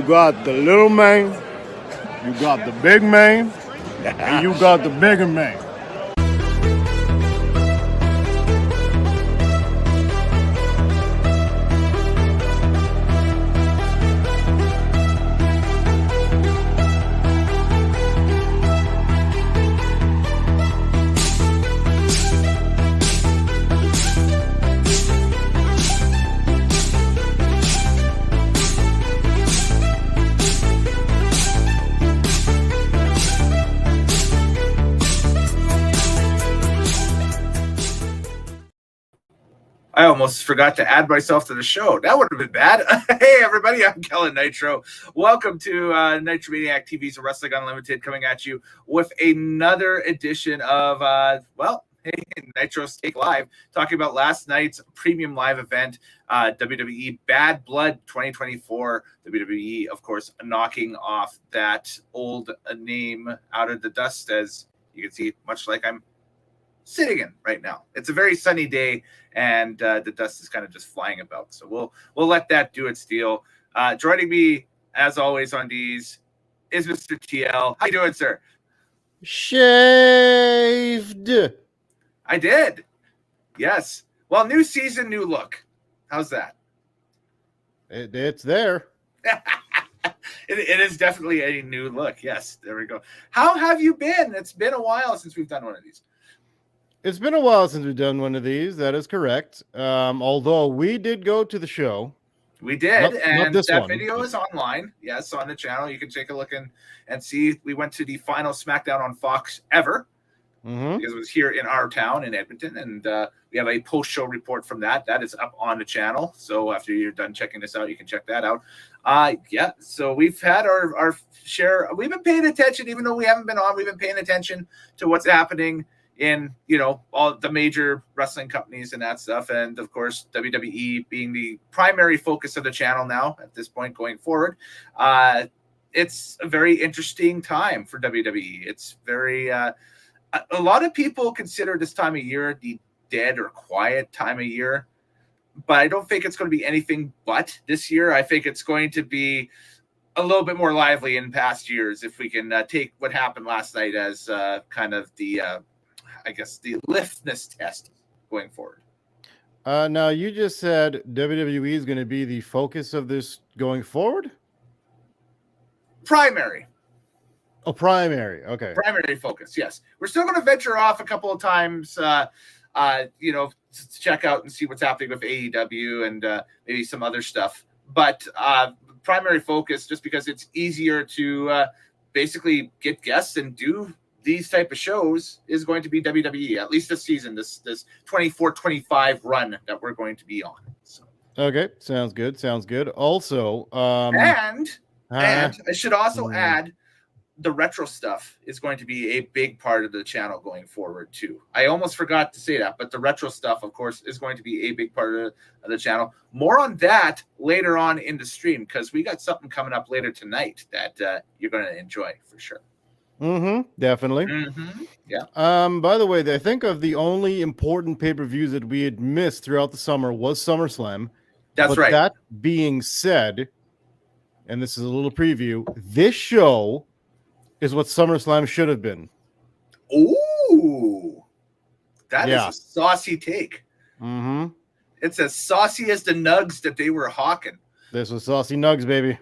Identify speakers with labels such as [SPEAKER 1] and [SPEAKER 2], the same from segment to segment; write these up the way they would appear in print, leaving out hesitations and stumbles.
[SPEAKER 1] got the little man, you got the big man, and you got the bigger man.
[SPEAKER 2] I almost forgot to add myself to the show. That would have been bad. Hey, everybody, I'm Kellen Nitro. Welcome to Nitro Maniac TV's Wrestling Unlimited, coming at you with another edition of, Nitro's Take Live, talking about last night's premium live event, WWE Bad Blood 2024. WWE, of course, knocking off that old name out of the dust, as you can see, much like I'm sitting in right now. It's a very sunny day, and the dust is kind of just flying about. So we'll let that do its deal. Joining me, as always, on these is Mr. TL. How you doing, sir?
[SPEAKER 1] Shaved.
[SPEAKER 2] I did. Yes. Well, new season, new look. How's that?
[SPEAKER 1] It's there.
[SPEAKER 2] It is definitely a new look. Yes, there we go. How have you been? It's been a while since we've done one of these.
[SPEAKER 1] It's been a while since we've done one of these. That is correct. Although we did go to the show.
[SPEAKER 2] We did, and that
[SPEAKER 1] one,
[SPEAKER 2] video is online. Yes, on the channel. You can take a look and see. We went to the final SmackDown on Fox ever, because it was here in our town in Edmonton, and we have a post-show report from that. That is up on the channel. So after you're done checking this out, you can check that out. So we've had our share. We've been paying attention, even though we haven't been on. We've been paying attention to what's happening in, all the major wrestling companies and that stuff. And of course, WWE being the primary focus of the channel now at this point going forward. It's a very interesting time for WWE. It's very, a lot of people consider this time of year the dead or quiet time of year, but I don't think it's going to be anything but this year. I think it's going to be a little bit more lively in past years, if we can take what happened last night as kind of the, the litmus test going forward.
[SPEAKER 1] Now, you just said WWE is going to be the focus of this going forward?
[SPEAKER 2] Primary.
[SPEAKER 1] Oh, primary. Okay.
[SPEAKER 2] Primary focus, yes. We're still going to venture off a couple of times, to check out and see what's happening with AEW and maybe some other stuff. But primary focus, just because it's easier to basically get guests and do these type of shows, is going to be WWE, at least this season, this 24-25 run that we're going to be on. So.
[SPEAKER 1] Okay, sounds good. Also,
[SPEAKER 2] and I should also add, the retro stuff is going to be a big part of the channel going forward too. I almost forgot to say that, but the retro stuff, of course, is going to be a big part of the channel. More on that later on in the stream, because we got something coming up later tonight that you're going to enjoy for sure.
[SPEAKER 1] Definitely.
[SPEAKER 2] Yeah.
[SPEAKER 1] By the way, I think of the only important pay-per-views that we had missed throughout the summer was SummerSlam.
[SPEAKER 2] That's right.
[SPEAKER 1] That being said, and this is a little preview, this show is what SummerSlam should have been.
[SPEAKER 2] Ooh, that is a saucy take. It's as saucy as the nugs that they were hawking.
[SPEAKER 1] This was saucy nugs, baby.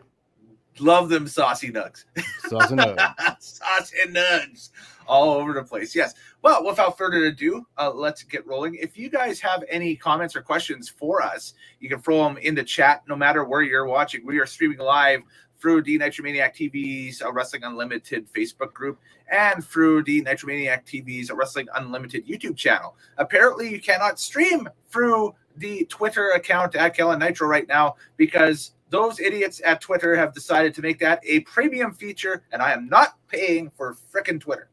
[SPEAKER 2] Love them saucy nugs.
[SPEAKER 1] Saucy nugs.
[SPEAKER 2] Saucy nugs all over the place. Yes. Well, without further ado, let's get rolling. If you guys have any comments or questions for us, you can throw them in the chat no matter where you're watching. We are streaming live through the Nitro Maniac TV's Wrestling Unlimited Facebook group and through the Nitro Maniac TV's Wrestling Unlimited YouTube channel. Apparently, you cannot stream through the Twitter account at Kellen Nitro right now, because those idiots at Twitter have decided to make that a premium feature, and I am not paying for frickin' Twitter.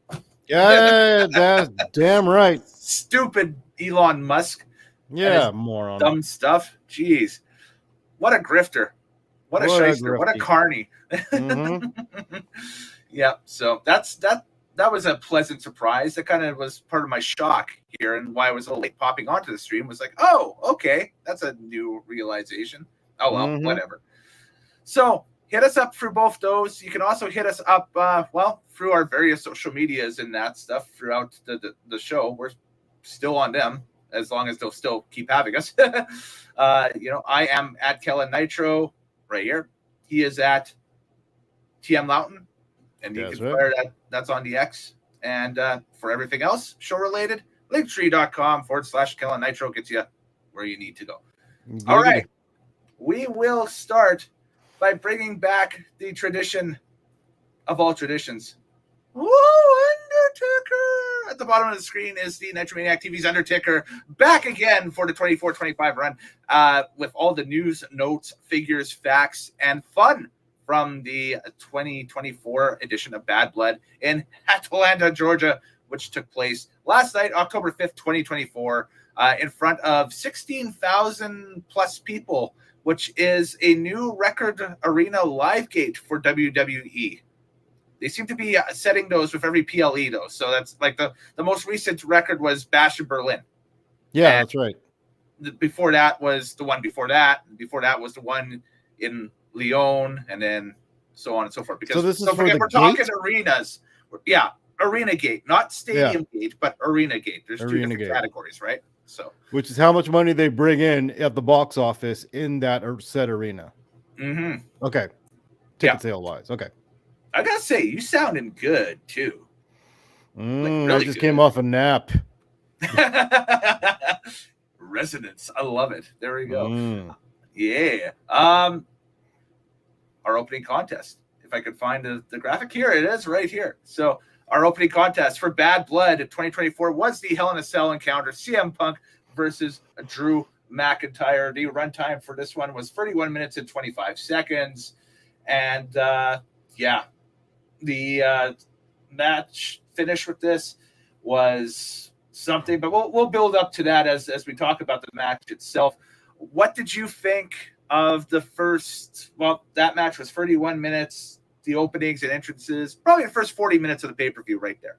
[SPEAKER 1] Yeah, that's damn right.
[SPEAKER 2] Stupid Elon Musk.
[SPEAKER 1] Yeah, moron.
[SPEAKER 2] Dumb stuff. Jeez. What a grifter. What a shyster. What a carny. Yeah, so that was a pleasant surprise. That kind of was part of my shock here, and why I was a little late popping onto the stream was like, oh, okay, that's a new realization. Oh, well, whatever. So hit us up through both those. You can also hit us up, through our various social medias and that stuff throughout the show. We're still on them as long as they'll still keep having us. I am at Kellen Nitro right here. He is at TM Loudon, and you can fire that. That's on the X. And for everything else show related, linktree.com/Kellen Nitro gets you where you need to go. All right. We will start by bringing back the tradition of all traditions. Woo, Undertaker! At the bottom of the screen is the Nitromaniac TV's Undertaker, back again for the 24-25 run with all the news, notes, figures, facts, and fun from the 2024 edition of Bad Blood in Atlanta, Georgia, which took place last night, October 5th, 2024, in front of 16,000 plus people, which is a new record arena live gate for WWE. They seem to be setting those with every PLE, though. So that's like the most recent record was Bash in Berlin.
[SPEAKER 1] Yeah, and that's right.
[SPEAKER 2] Before that was the one before that. Before that was the one in Lyon, and then so on and so forth. Because
[SPEAKER 1] so this is
[SPEAKER 2] we're talking arenas. Yeah, arena gate, not stadium gate, but arena gate. There's two different categories, right? So,
[SPEAKER 1] which is how much money they bring in at the box office in that said arena.
[SPEAKER 2] Mm-hmm.
[SPEAKER 1] Okay. Ticket sale wise. Okay.
[SPEAKER 2] I gotta say, you sounding good too.
[SPEAKER 1] Really I just came off a nap.
[SPEAKER 2] Resonance. I love it. There we go. Yeah. Our opening contest. If I could find the graphic here, it is right here. So our opening contest for Bad Blood 2024 was the Hell in a Cell encounter, CM Punk versus Drew McIntyre. The runtime for this one was 31 minutes and 25 seconds. And the match finish with this was something, but we'll build up to that as we talk about the match itself. What did you think of the first? Well, that match was 31 minutes. The openings and entrances, probably the first 40 minutes of the pay-per-view right there.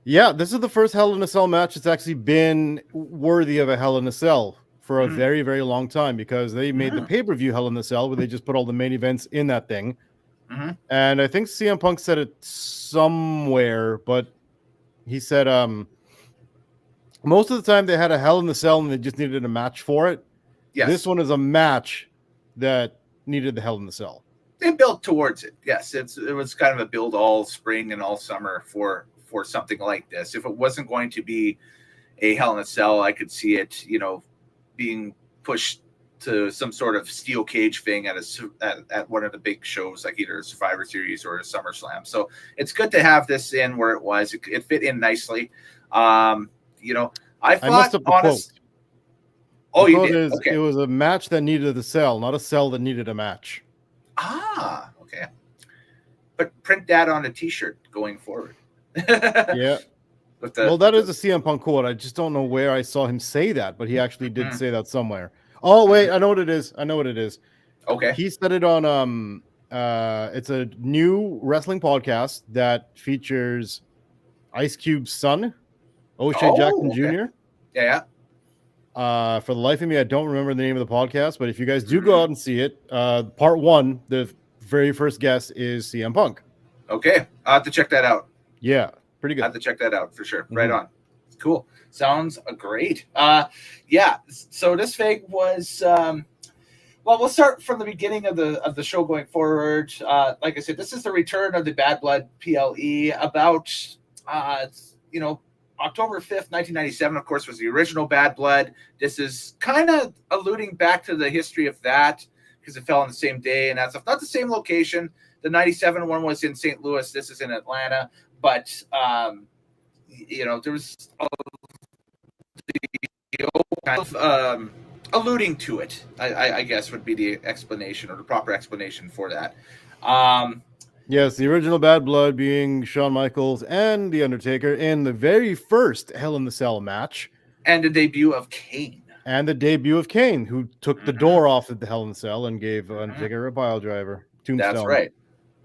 [SPEAKER 1] Yeah, this is the first Hell in a Cell match that's actually been worthy of a Hell in a Cell for a very, very long time, because they made the pay-per-view Hell in a Cell where they just put all the main events in that thing. And I think CM Punk said it somewhere, but he said most of the time they had a Hell in a Cell and they just needed a match for it. Yes. This one is a match that needed the Hell in a Cell.
[SPEAKER 2] They built towards it. Yes, it was kind of a build all spring and all summer for something like this. If it wasn't going to be a Hell in a Cell, I could see it, being pushed to some sort of steel cage thing at one of the big shows, like either a Survivor Series or a SummerSlam. So it's good to have this in where it was. It fit in nicely. I thought honest. Oh, you did. Okay.
[SPEAKER 1] It was a match that needed a cell, not a cell that needed a match.
[SPEAKER 2] Okay. But print that on a T-shirt going forward.
[SPEAKER 1] Yeah. That is a CM Punk quote. I just don't know where I saw him say that, but he actually did say that somewhere. Oh, wait, I know what it is. Okay. He said it on it's a new wrestling podcast that features Ice Cube's son, O'Shea Jackson Jr.
[SPEAKER 2] Yeah.
[SPEAKER 1] For the life of me, I don't remember the name of the podcast, but if you guys do go out and see it, part one, the very first guest is CM Punk.
[SPEAKER 2] Okay. I'll have to check that out.
[SPEAKER 1] Yeah, pretty good.
[SPEAKER 2] I have to check that out for sure. Right on. Cool. Sounds great. So this thing was we'll start from the beginning of the show going forward. Like I said, this is the return of the Bad Blood PLE about October 5th, 1997, of course, was the original Bad Blood. This is kind of alluding back to the history of that because it fell on the same day and that's not the same location. The 97 one was in St. Louis. This is in Atlanta, but there was alluding to it, I guess would be the explanation or the proper explanation for that.
[SPEAKER 1] Yes, the original Bad Blood being Shawn Michaels and The Undertaker in the very first Hell in the Cell match.
[SPEAKER 2] And the debut of Kane.
[SPEAKER 1] Who took the door off at the Hell in the Cell and gave Undertaker a pile driver. Tombstone.
[SPEAKER 2] That's right.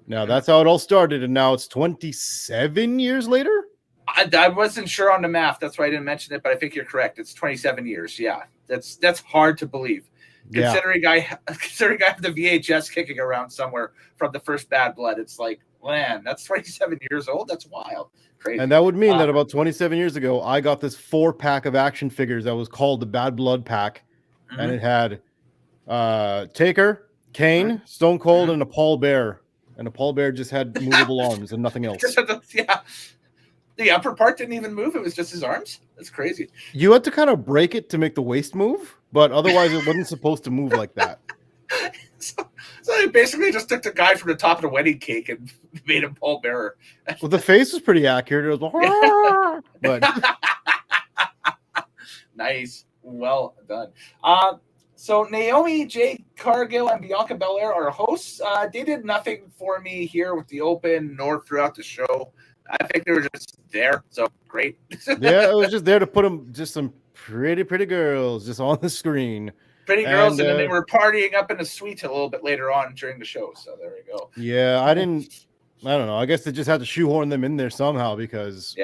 [SPEAKER 1] Now, that's how it all started, and now it's 27 years later?
[SPEAKER 2] I wasn't sure on the math. That's why I didn't mention it, but I think you're correct. It's 27 years. Yeah, that's hard to believe.
[SPEAKER 1] Yeah.
[SPEAKER 2] Considering I have the VHS kicking around somewhere from the first Bad Blood, it's like, man, that's 27 years old. That's wild. Crazy.
[SPEAKER 1] And that would mean that about 27 years ago, I got this 4-pack of action figures that was called the Bad Blood pack. And it had Taker, Kane, Stone Cold, and a Paul Bear. And a Paul Bear just had movable arms and nothing else.
[SPEAKER 2] Yeah. The upper part didn't even move. It was just his arms. That's crazy.
[SPEAKER 1] You had to kind of break it to make the waist move, but otherwise it wasn't supposed to move like that.
[SPEAKER 2] So they basically just took the guy from the top of the wedding cake and made him Paul Bearer.
[SPEAKER 1] Well, the face was pretty accurate. It was but
[SPEAKER 2] nice. Well done. So Naomi, Jade Cargill, and Bianca Belair are hosts. They did nothing for me here with the Open nor throughout the show. I think they were just there. So great.
[SPEAKER 1] Yeah, it was just there to put them, just some pretty girls just on the screen.
[SPEAKER 2] Pretty girls, and then they were partying up in the suite a little bit later on during the show. So there we go.
[SPEAKER 1] Yeah, I don't know. I guess they just had to shoehorn them in there somehow because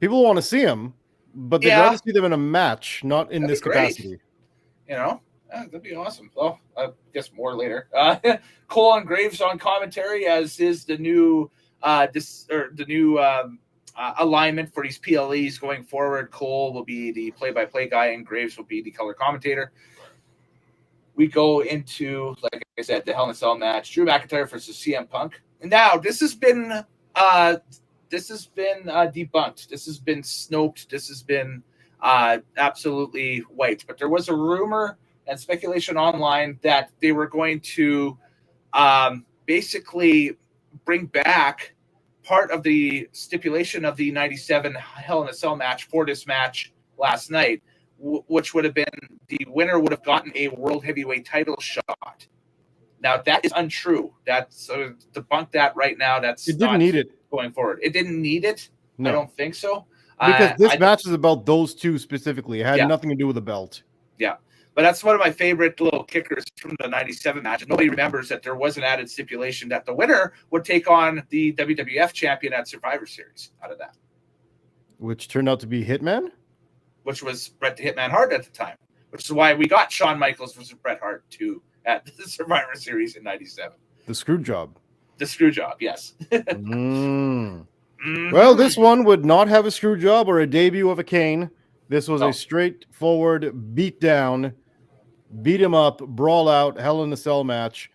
[SPEAKER 1] people want to see them, but they'd rather see them in a match, not in this capacity.
[SPEAKER 2] You know, that'd be awesome. Well, I guess more later. Cole and Graves on commentary, as is the new alignment for these PLEs going forward. Cole will be the play-by-play guy, and Graves will be the color commentator. We go into, like I said, the Hell in a Cell match: Drew McIntyre versus CM Punk. And now this has been debunked. This has been snoped. This has been absolutely wiped. But there was a rumor and speculation online that they were going to basically bring back part of the stipulation of the 97 Hell in a Cell match for this match last night, which would have been the winner would have gotten a world heavyweight title shot. Now that is untrue. That's debunk that right now. It didn't need it going forward. It didn't need it. No. I don't think so.
[SPEAKER 1] Because this match is about those two specifically. It had nothing to do with the belt.
[SPEAKER 2] Yeah. But that's one of my favorite little kickers from the 97 match. Nobody remembers that there was an added stipulation that the winner would take on the WWF champion at Survivor Series out of that.
[SPEAKER 1] Which turned out to be Hitman?
[SPEAKER 2] Which was Bret the Hitman Hart at the time. Which is why we got Shawn Michaels versus Bret Hart too at the Survivor Series in 97.
[SPEAKER 1] The screw job.
[SPEAKER 2] The screw job, yes.
[SPEAKER 1] Well, this one would not have a screw job or a debut of a cane. This was a straightforward beat down, beat him up, brawl out, Hell in a Cell match.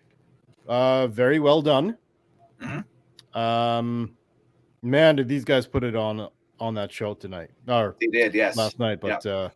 [SPEAKER 1] Very well done. Man, did these guys put it on that show tonight? Or
[SPEAKER 2] they did, yes.
[SPEAKER 1] Last night, but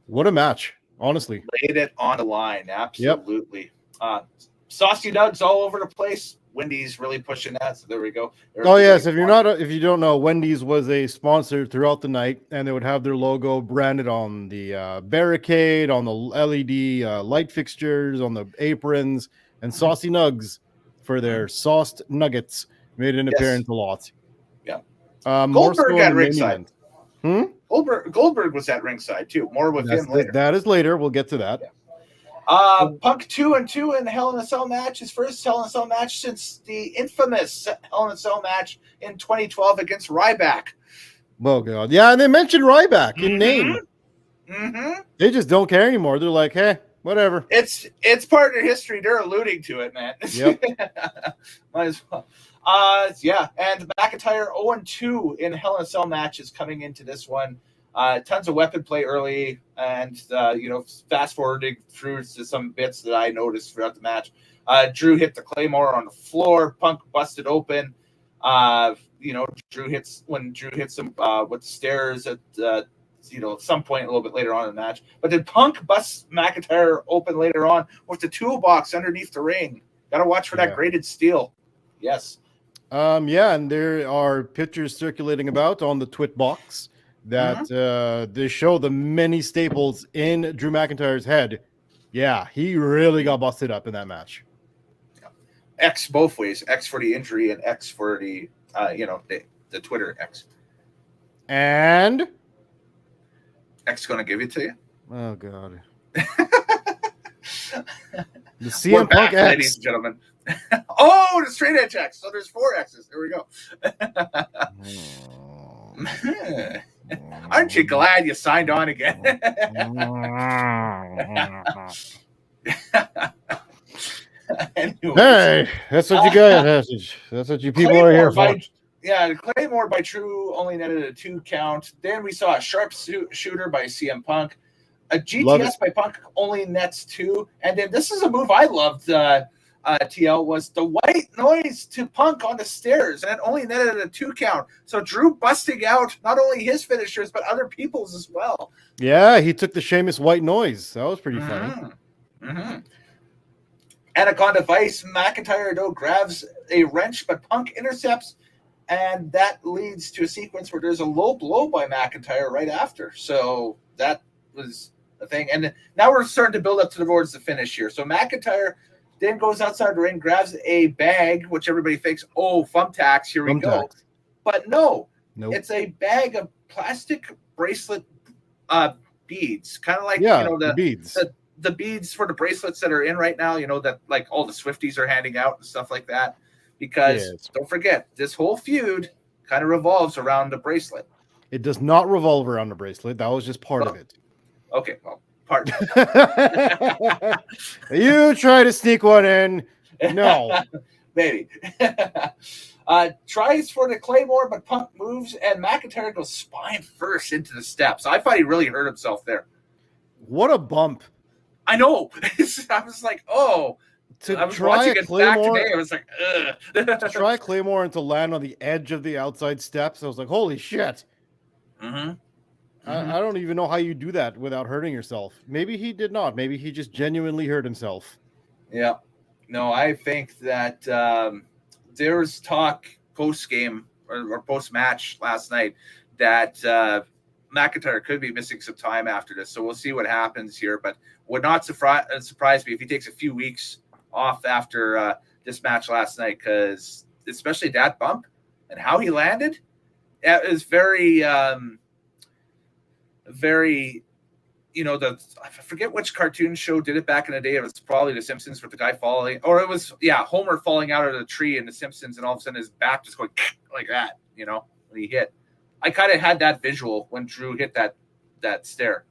[SPEAKER 1] what a match, honestly.
[SPEAKER 2] Laid it on the line, absolutely. Yep. Saucy nugs all over the place. Wendy's really pushing that, so there we go.
[SPEAKER 1] Yes, if you don't know, Wendy's was a sponsor throughout the night, and they would have their logo branded on the barricade, on the LED light fixtures, on the aprons, and Saucy Nugs for their sauced nuggets made an appearance a lot.
[SPEAKER 2] Yeah, Goldberg at ringside. Goldberg was at ringside too. More with him later.
[SPEAKER 1] That is later. We'll get to that.
[SPEAKER 2] Yeah. Punk 2-2 in the Hell in a Cell match. His first Hell in a Cell match since the infamous Hell in a Cell match in 2012 against Ryback.
[SPEAKER 1] Oh, God. Yeah, and they mentioned Ryback in name. They just don't care anymore. They're like, hey, whatever.
[SPEAKER 2] It's part of history. They're alluding to it, man.
[SPEAKER 1] Yep.
[SPEAKER 2] Might as well. And McIntyre 0-2 in Hell in a Cell matches coming into this one. Tons of weapon play early, and fast forwarding through to some bits that I noticed throughout the match. Drew hit the Claymore on the floor. Punk busted open. Drew hits him with the stairs at some point a little bit later on in the match. But did Punk bust McIntyre open later on with the toolbox underneath the ring? Got to watch for that graded steel. Yes.
[SPEAKER 1] And there are pictures circulating about on the Twit box that they show the many staples in Drew McIntyre's head. Yeah, he really got busted up in that match.
[SPEAKER 2] X both ways. X for the injury and X for the the Twitter X.
[SPEAKER 1] And
[SPEAKER 2] X going to give it to you?
[SPEAKER 1] Oh, God. The CM Punk X.
[SPEAKER 2] Ladies and gentlemen. Oh, the straight edge X. So there's 4 X's. There we go. Aren't you glad you signed on again? Anyways,
[SPEAKER 1] Hey, that's what you got. That's what you people are here for.
[SPEAKER 2] Claymore by True only netted a 2 count. Then we saw a sharpshooter by CM Punk. A GTS by Punk only nets 2. And then this is a move I loved, TL, was the white noise to Punk on the stairs. And it only netted a 2 count. So Drew busting out not only his finishers, but other people's as well.
[SPEAKER 1] Yeah, he took the Sheamus white noise. That was pretty funny.
[SPEAKER 2] Mm-hmm. Anaconda Vice, McIntyre though grabs a wrench, but Punk intercepts, and that leads to a sequence where there's a low blow by McIntyre right after. So that was a thing. And now we're starting to build up towards the finish here. So McIntyre then goes outside the ring, grabs a bag, which everybody thinks, oh, thumbtacks, here we go. But no, it's a bag of plastic bracelet beads, kind of like the
[SPEAKER 1] beads.
[SPEAKER 2] The beads for the bracelets that are in right now, that like all the Swifties are handing out and stuff like that. Because don't forget, this whole feud kind of revolves around the bracelet.
[SPEAKER 1] It does not revolve around the bracelet. That was just part of it.
[SPEAKER 2] Okay, well, part.
[SPEAKER 1] You try to sneak one in. No.
[SPEAKER 2] Maybe. Tries for the Claymore, but Punk moves, and McIntyre goes spine first into the steps. I thought he really hurt himself there.
[SPEAKER 1] What a bump.
[SPEAKER 2] I know. I was like, oh.
[SPEAKER 1] I was watching it back today.
[SPEAKER 2] I was like, ugh.
[SPEAKER 1] To try Claymore and to land on the edge of the outside steps, I was like, holy shit.
[SPEAKER 2] Mm-hmm.
[SPEAKER 1] I don't even know how you do that without hurting yourself. Maybe he did not. Maybe he just genuinely hurt himself.
[SPEAKER 2] Yeah. No, I think that there was talk post-game or post-match last night that McIntyre could be missing some time after this. So we'll see what happens here. But would not surprise me if he takes a few weeks off after this match last night, because especially that bump and how he landed, it was very, I forget which cartoon show did it back in the day. It was probably The Simpsons with the guy falling, or it was, Homer falling out of the tree in The Simpsons, and all of a sudden his back just going like that, when he hit. I kind of had that visual when Drew hit that stair.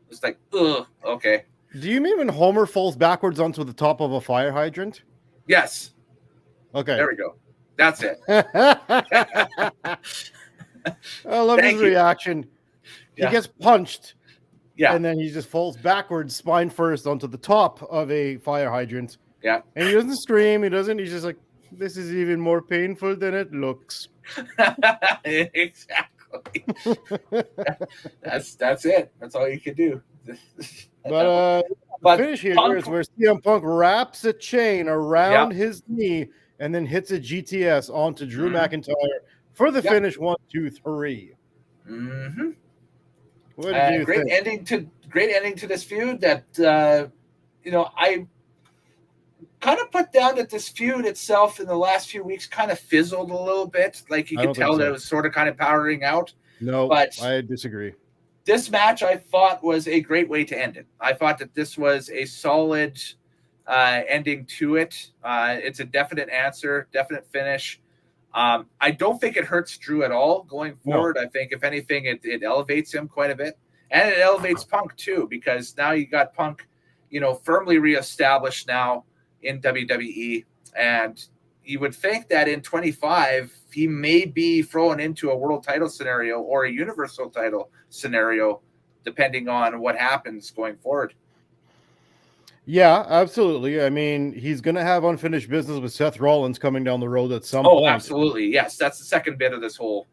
[SPEAKER 2] It's like, ugh, okay.
[SPEAKER 1] Do you mean when Homer falls backwards onto the top of a fire hydrant?
[SPEAKER 2] Yes.
[SPEAKER 1] Okay.
[SPEAKER 2] There we go. That's it.
[SPEAKER 1] I love his reaction. He gets punched.
[SPEAKER 2] Yeah.
[SPEAKER 1] And then he just falls backwards, spine first, onto the top of a fire hydrant.
[SPEAKER 2] Yeah.
[SPEAKER 1] And he doesn't scream. He's just like, this is even more painful than it looks.
[SPEAKER 2] Exactly. That's it. That's all you can do.
[SPEAKER 1] But the finish here is where CM Punk wraps a chain around his knee and then hits a GTS onto Drew McIntyre for the finish. 1, 2, 3.
[SPEAKER 2] Mm-hmm.
[SPEAKER 1] What did you
[SPEAKER 2] great
[SPEAKER 1] think?
[SPEAKER 2] Great ending to this feud. That I kind of put down that this feud itself in the last few weeks kind of fizzled a little bit. Like you could tell that it was sort of kind of powdering out.
[SPEAKER 1] No, but I disagree.
[SPEAKER 2] This match I thought was a great way to end it. I thought that this was a solid ending to it. It's a definite answer, definite finish. I don't think it hurts Drew at all going forward. No. I think if anything, it elevates him quite a bit, and it elevates Punk too, because now you got Punk, firmly reestablished now in WWE, and you would think that in 25 he may be thrown into a world title scenario or a universal title scenario, depending on what happens going forward.
[SPEAKER 1] Yeah, absolutely. I mean, he's going to have unfinished business with Seth Rollins coming down the road at some point.
[SPEAKER 2] Oh, absolutely. Yes, that's the second bit of this whole,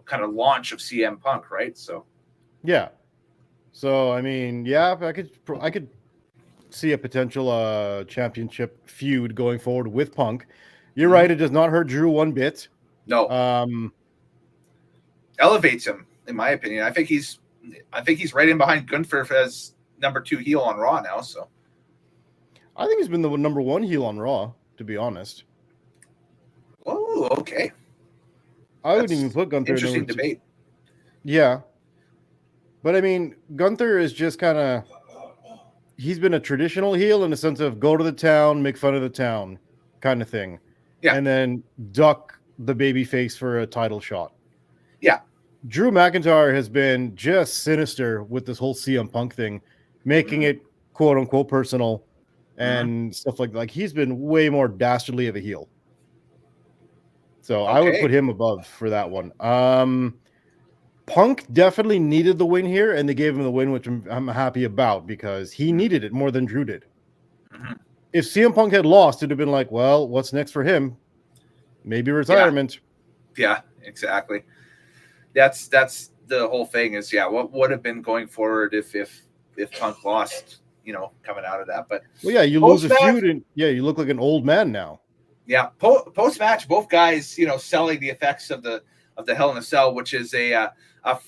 [SPEAKER 2] kind of launch of CM Punk, right? So,
[SPEAKER 1] yeah. So, I mean, yeah, I could see a potential championship feud going forward with Punk. You're right. It does not hurt Drew one bit.
[SPEAKER 2] No. Elevates him, in my opinion. I think he's right in behind Gunther as number 2 heel on Raw now. So,
[SPEAKER 1] I think he's been the number 1 heel on Raw, to be honest.
[SPEAKER 2] Oh, okay.
[SPEAKER 1] I wouldn't even put Gunther.
[SPEAKER 2] Interesting debate.
[SPEAKER 1] Yeah, but I mean, Gunther is just kind of. He's been a traditional heel in the sense of go to the town, make fun of the town, kind of thing.
[SPEAKER 2] Yeah.
[SPEAKER 1] And then duck the baby face for a title shot.
[SPEAKER 2] Yeah.
[SPEAKER 1] Drew McIntyre has been just sinister with this whole CM Punk thing, making it quote unquote personal and stuff like he's been way more dastardly of a heel. So I would put him above for that one. Punk definitely needed the win here, and they gave him the win, which I'm happy about because he needed it more than Drew did. If CM Punk had lost, it'd have been like, well, what's next for him? Maybe retirement.
[SPEAKER 2] Yeah, exactly. That's the whole thing is, what would have been going forward if Punk lost, coming out of that. But
[SPEAKER 1] well, yeah, you lose a feud and you look like an old man now.
[SPEAKER 2] Yeah, post match, both guys, selling the effects of the Hell in a Cell, which is a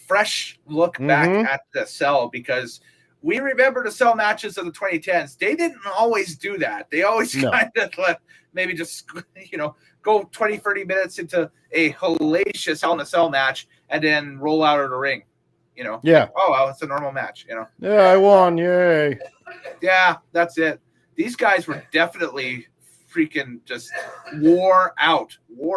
[SPEAKER 2] fresh look back at the Cell, because we remember the Cell matches of the 2010s. They didn't always do that. They always kind of let maybe just go 20-30 minutes into a hellacious Hell in a Cell match and then roll out of the ring.
[SPEAKER 1] Yeah.
[SPEAKER 2] Oh, well, it's a normal match.
[SPEAKER 1] Yeah, I won. Yay.
[SPEAKER 2] Yeah, that's it. These guys were definitely freaking just wore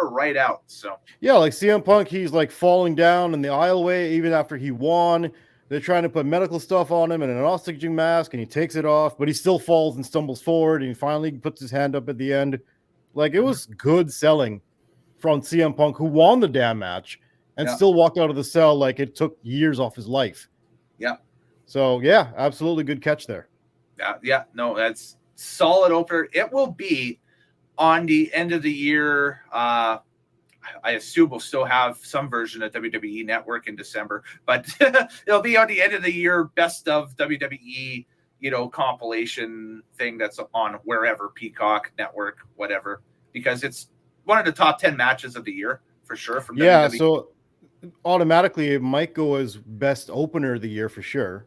[SPEAKER 2] right out. So
[SPEAKER 1] yeah, like CM Punk, he's like falling down in the aisleway even after he won. They're trying to put medical stuff on him and an oxygen mask, and he takes it off, but he still falls and stumbles forward, and he finally puts his hand up at the end. Like, it was good selling from CM Punk, who won the damn match and still walked out of the Cell like it took years off his life.
[SPEAKER 2] Yeah.
[SPEAKER 1] So yeah, absolutely good catch there.
[SPEAKER 2] Yeah, no, that's solid opener. It will be on the end of the year. I assume we'll still have some version of WWE Network in December, but it'll be on the end of the year best of WWE, compilation thing that's on wherever, Peacock, Network, whatever, because it's one of the top 10 matches of the year for sure. From WWE.
[SPEAKER 1] So automatically it might go as best opener of the year for sure.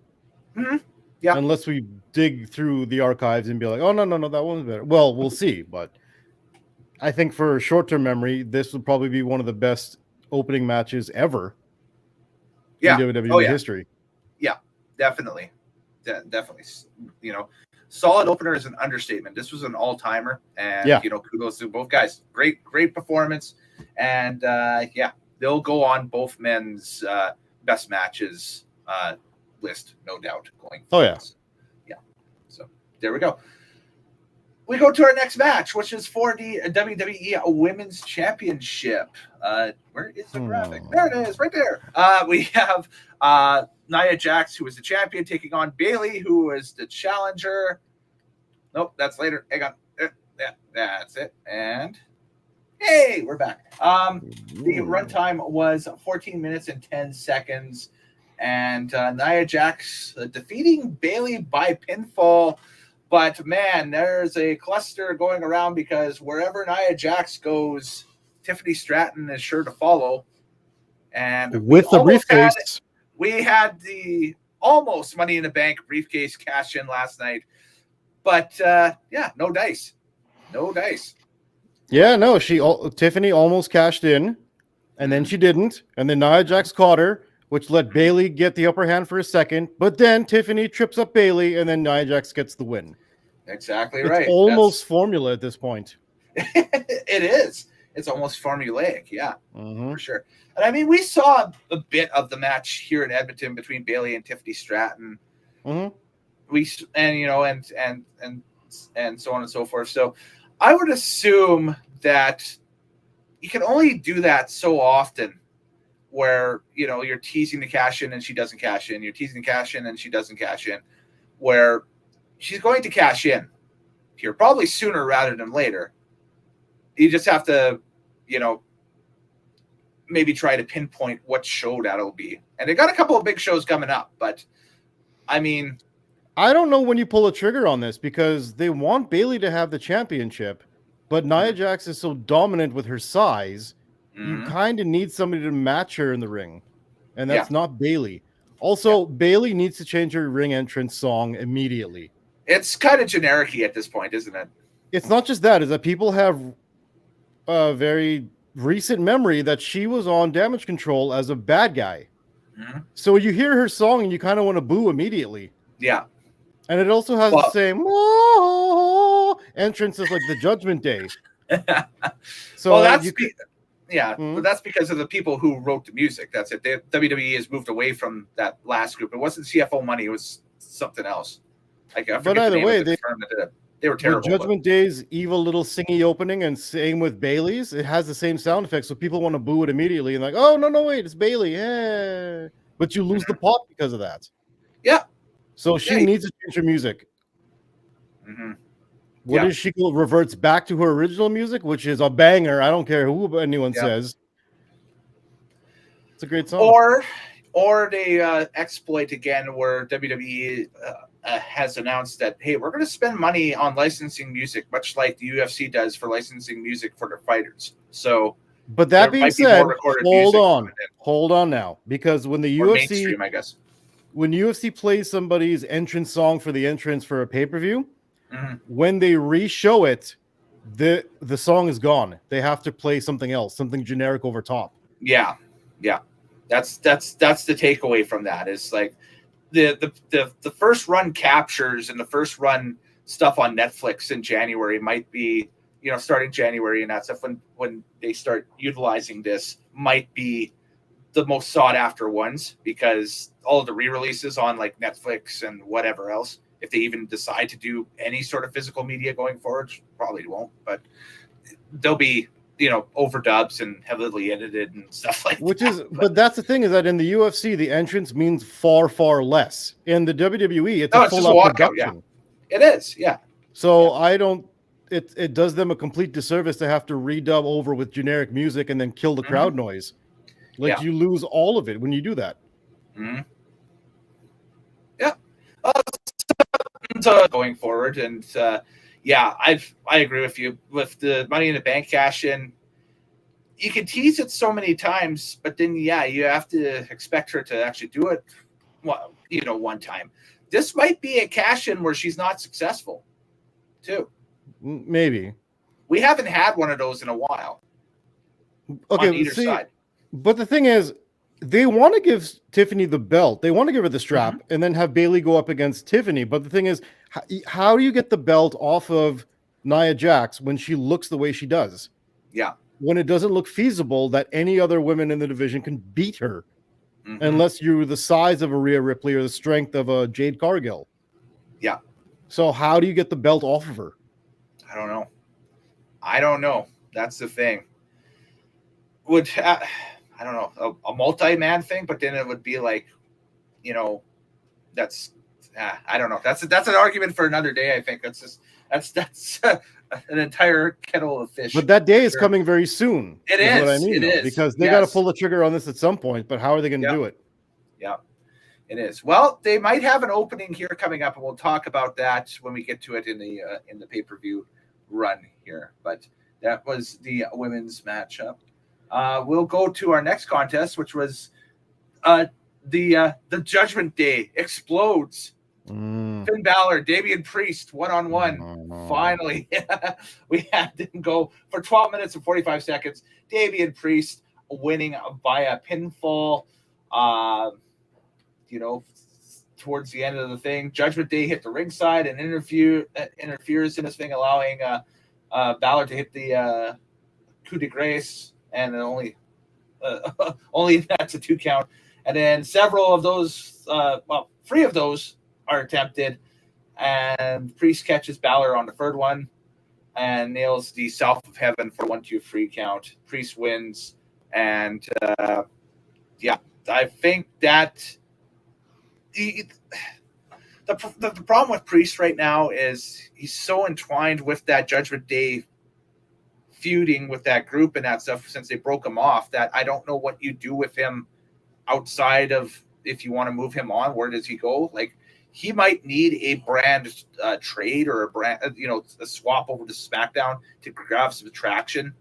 [SPEAKER 2] Yeah.
[SPEAKER 1] Unless we dig through the archives and be like, oh, no, that one's better. Well, we'll see. But I think for short-term memory, this would probably be one of the best opening matches ever in WWE history.
[SPEAKER 2] Yeah, definitely. Definitely. Solid opener is an understatement. This was an all-timer. And, kudos to both guys. Great performance. And, they'll go on both men's best matches list, no doubt, going forward. Yeah. So there we go. We go to our next match, which is for the WWE Women's Championship. Where is the graphic? There it is, right there. We have Nia Jax, who is the champion, taking on Bayley, who is the challenger. Nope, that's later. Hang on. Yeah, that's it. And hey, we're back. The runtime was 14 minutes and 10 seconds. And Nia Jax defeating Bayley by pinfall. But, man, there's a cluster going around because wherever Nia Jax goes, Tiffany Stratton is sure to follow. And
[SPEAKER 1] with the briefcase,
[SPEAKER 2] we had the almost Money in the Bank briefcase cash in last night. But, no dice. No dice.
[SPEAKER 1] Yeah, no, Tiffany almost cashed in, and then she didn't. And then Nia Jax caught her, which let Bayley get the upper hand for a second. But then Tiffany trips up Bayley, and then Nia Jax gets the win.
[SPEAKER 2] Exactly right.
[SPEAKER 1] It's almost formula at this point.
[SPEAKER 2] It is. It's almost formulaic, for sure. And I mean, we saw a bit of the match here in Edmonton between Bayley and Tiffany Stratton. And so on and so forth. So I would assume that you can only do that so often, where you're teasing the cash in and she doesn't cash in. You're teasing the cash in and she doesn't cash in. Where she's going to cash in here, probably sooner rather than later. You just have to, maybe try to pinpoint what show that'll be. And they got a couple of big shows coming up, but I mean,
[SPEAKER 1] I don't know when you pull a trigger on this because they want Bayley to have the championship, but Nia Jax is so dominant with her size. You kind of need somebody to match her in the ring, and that's not Bayley. Also, Bayley needs to change her ring entrance song immediately.
[SPEAKER 2] It's kind of generic-y at this point, isn't it?
[SPEAKER 1] It's not just that, is that people have a very recent memory that she was on Damage Control as a bad guy. So you hear her song and you kind of want to boo immediately.
[SPEAKER 2] Yeah.
[SPEAKER 1] And it also has the same entrance as like the Judgment Day. So
[SPEAKER 2] Yeah, but that's because of the people who wrote the music. That's it. WWE has moved away from that last group. It wasn't CFO Money. It was something else. I forget
[SPEAKER 1] But
[SPEAKER 2] the
[SPEAKER 1] either
[SPEAKER 2] name
[SPEAKER 1] way,
[SPEAKER 2] of the firm that did it. They were
[SPEAKER 1] with
[SPEAKER 2] terrible.
[SPEAKER 1] Judgment Day's evil little singy opening, and same with Bailey's, it has the same sound effects, so people want to boo it immediately and like, oh no, wait, it's Bailey. Yeah. But you lose the pop because of that.
[SPEAKER 2] Yeah.
[SPEAKER 1] So she needs to change her music. What is she reverts back to her original music, which is a banger. I don't care who anyone says. It's a great song.
[SPEAKER 2] Or they exploit again where WWE has announced that, hey, we're going to spend money on licensing music, much like the UFC does for licensing music for their fighters. So,
[SPEAKER 1] but that being said, hold on now, because when the UFC,
[SPEAKER 2] mainstream, I guess,
[SPEAKER 1] when UFC plays somebody's entrance song for the entrance for a pay-per-view, when they re-show it, the song is gone. They have to play something else, something generic over top.
[SPEAKER 2] Yeah. That's the takeaway from that. Is like the first run captures and the first run stuff on Netflix in January might be, starting January and that stuff, when they start utilizing this, might be the most sought after ones, because all of the re-releases on like Netflix and whatever else, if they even decide to do any sort of physical media going forward, probably won't, but they'll be, overdubs and heavily edited and stuff like that.
[SPEAKER 1] But that's the thing, is that in the UFC, the entrance means far, far less. In the WWE, it's a full-out production.
[SPEAKER 2] Yeah. It is, yeah.
[SPEAKER 1] So it does them a complete disservice to have to redub over with generic music and then kill the crowd noise. Like, you lose all of it when you do that.
[SPEAKER 2] Yeah. So going forward, and I agree with you. With the Money in the Bank cash in, you can tease it so many times, but then you have to expect her to actually do it, one time. This might be a cash in where she's not successful, too.
[SPEAKER 1] Maybe.
[SPEAKER 2] We haven't had one of those in a while.
[SPEAKER 1] Okay,
[SPEAKER 2] on either side.
[SPEAKER 1] But the thing is, they want to give Tiffany the belt. They want to give her the strap and then have Bailey go up against Tiffany. But the thing is, how do you get the belt off of Nia Jax when she looks the way she does?
[SPEAKER 2] Yeah.
[SPEAKER 1] When it doesn't look feasible that any other women in the division can beat her, unless you're the size of a Rhea Ripley or the strength of a Jade Cargill.
[SPEAKER 2] Yeah.
[SPEAKER 1] So how do you get the belt off of her?
[SPEAKER 2] I don't know. That's the thing. I don't know, a multi-man thing, but then it would be like, that's, I don't know. That's an argument for another day. I think that's an entire kettle of fish.
[SPEAKER 1] But that day is coming very soon.
[SPEAKER 2] It is.
[SPEAKER 1] What I mean,
[SPEAKER 2] it is.
[SPEAKER 1] Because they got to pull the trigger on this at some point, but how are they going to do it?
[SPEAKER 2] Yeah, it is. Well, they might have an opening here coming up, and we'll talk about that when we get to it in the pay-per-view run here. But that was the women's matchup. We'll go to our next contest, which was the Judgment Day explodes. Finn Balor, Damian Priest, one-on-one. Finally, we had them go for 12 minutes and 45 seconds. Damian Priest winning via pinfall. Towards the end of the thing, Judgment Day hit the ringside and interferes in this thing, allowing Balor to hit the coup de grace. And only that's a 2 count. And then several of those, 3 of those are attempted. And Priest catches Balor on the 3rd one and nails the South of Heaven for 1-2 free count. Priest wins. And I think that the problem with Priest right now is he's so entwined with that Judgment Day feuding with that group and that stuff since they broke him off, that I don't know what you do with him outside of, if you want to move him on, where does he go? Like, he might need a brand trade or a brand, a swap over to SmackDown to grab some traction.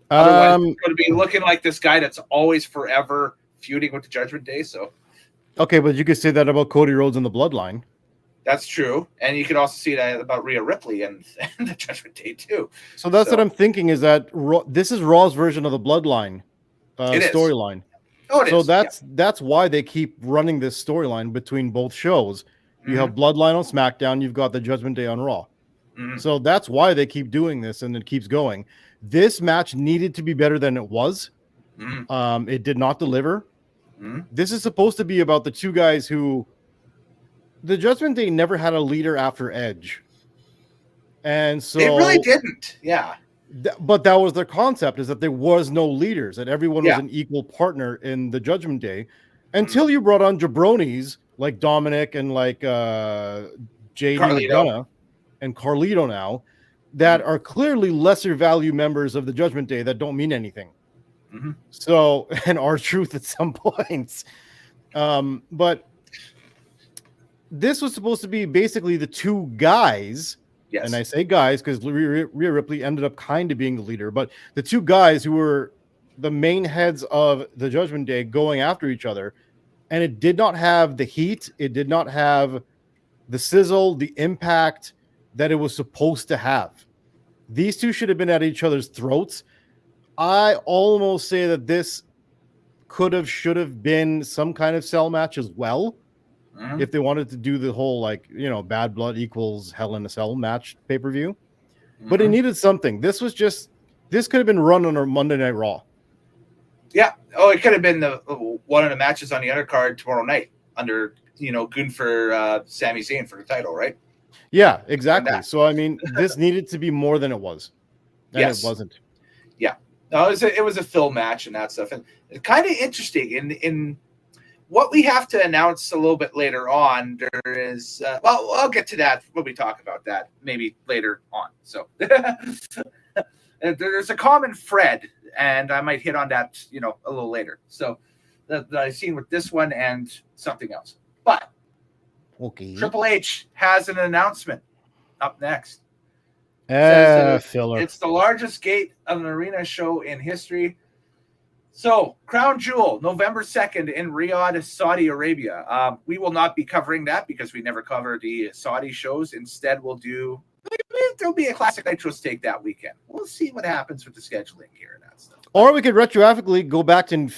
[SPEAKER 2] Otherwise, it's going to be looking like this guy that's always forever feuding with the Judgment Day. So,
[SPEAKER 1] okay, but you could say that about Cody Rhodes and the Bloodline.
[SPEAKER 2] That's true. And you could also see that about Rhea Ripley and the Judgment Day too.
[SPEAKER 1] So that's what I'm thinking, is that this is Raw's version of the Bloodline storyline.
[SPEAKER 2] Oh, it
[SPEAKER 1] so
[SPEAKER 2] is.
[SPEAKER 1] That's why they keep running this storyline between both shows. You have Bloodline on SmackDown. You've got the Judgment Day on Raw. So that's why they keep doing this, and it keeps going. This match needed to be better than it was. It did not deliver. This is supposed to be about the two guys who the Judgment Day never had a leader after Edge. And so
[SPEAKER 2] they really didn't. Yeah.
[SPEAKER 1] But that was their concept, is that there was no leaders, that everyone was an equal partner in the Judgment Day until you brought on jabronis like Dominic and like JD McDonough and Carlito now that are clearly lesser value members of the Judgment Day that don't mean anything. So, and R-Truth at some points. But this was supposed to be basically the two guys. Yes. And I say guys because Rhea Ripley ended up kind of being the leader, but the two guys who were the main heads of the Judgment Day going after each other. And it did not have the heat. It did not have the sizzle, the impact that it was supposed to have. These two should have been at each other's throats. I almost say that this should have been some kind of cell match as well. If they wanted to do the whole, like, Bad Blood equals Hell in a Cell match pay-per-view. But it needed something. This could have been run on a Monday Night Raw. Yeah.
[SPEAKER 2] Oh, it could have been one of the matches on the undercard tomorrow night under, Gunther, Sami Zayn for the title, right?
[SPEAKER 1] Yeah, exactly. So, I mean, this needed to be more than it was. And it wasn't.
[SPEAKER 2] Yeah. No, it was a fill match and that stuff. And it's kind of interesting in what we have to announce a little bit later on. There is, I'll get to that when we talk about that maybe later on. So there's a common thread, and I might hit on that, a little later. So that I've seen with this one and something else. But Triple H has an announcement up next.
[SPEAKER 1] Filler.
[SPEAKER 2] It's the largest gate of an arena show in history. So, Crown Jewel, November 2nd in Riyadh, Saudi Arabia. We will not be covering that because we never cover the Saudi shows. Instead, there'll be a Classic Nitros take that weekend. We'll see what happens with the scheduling here and that stuff.
[SPEAKER 1] Or we could retroactively go back and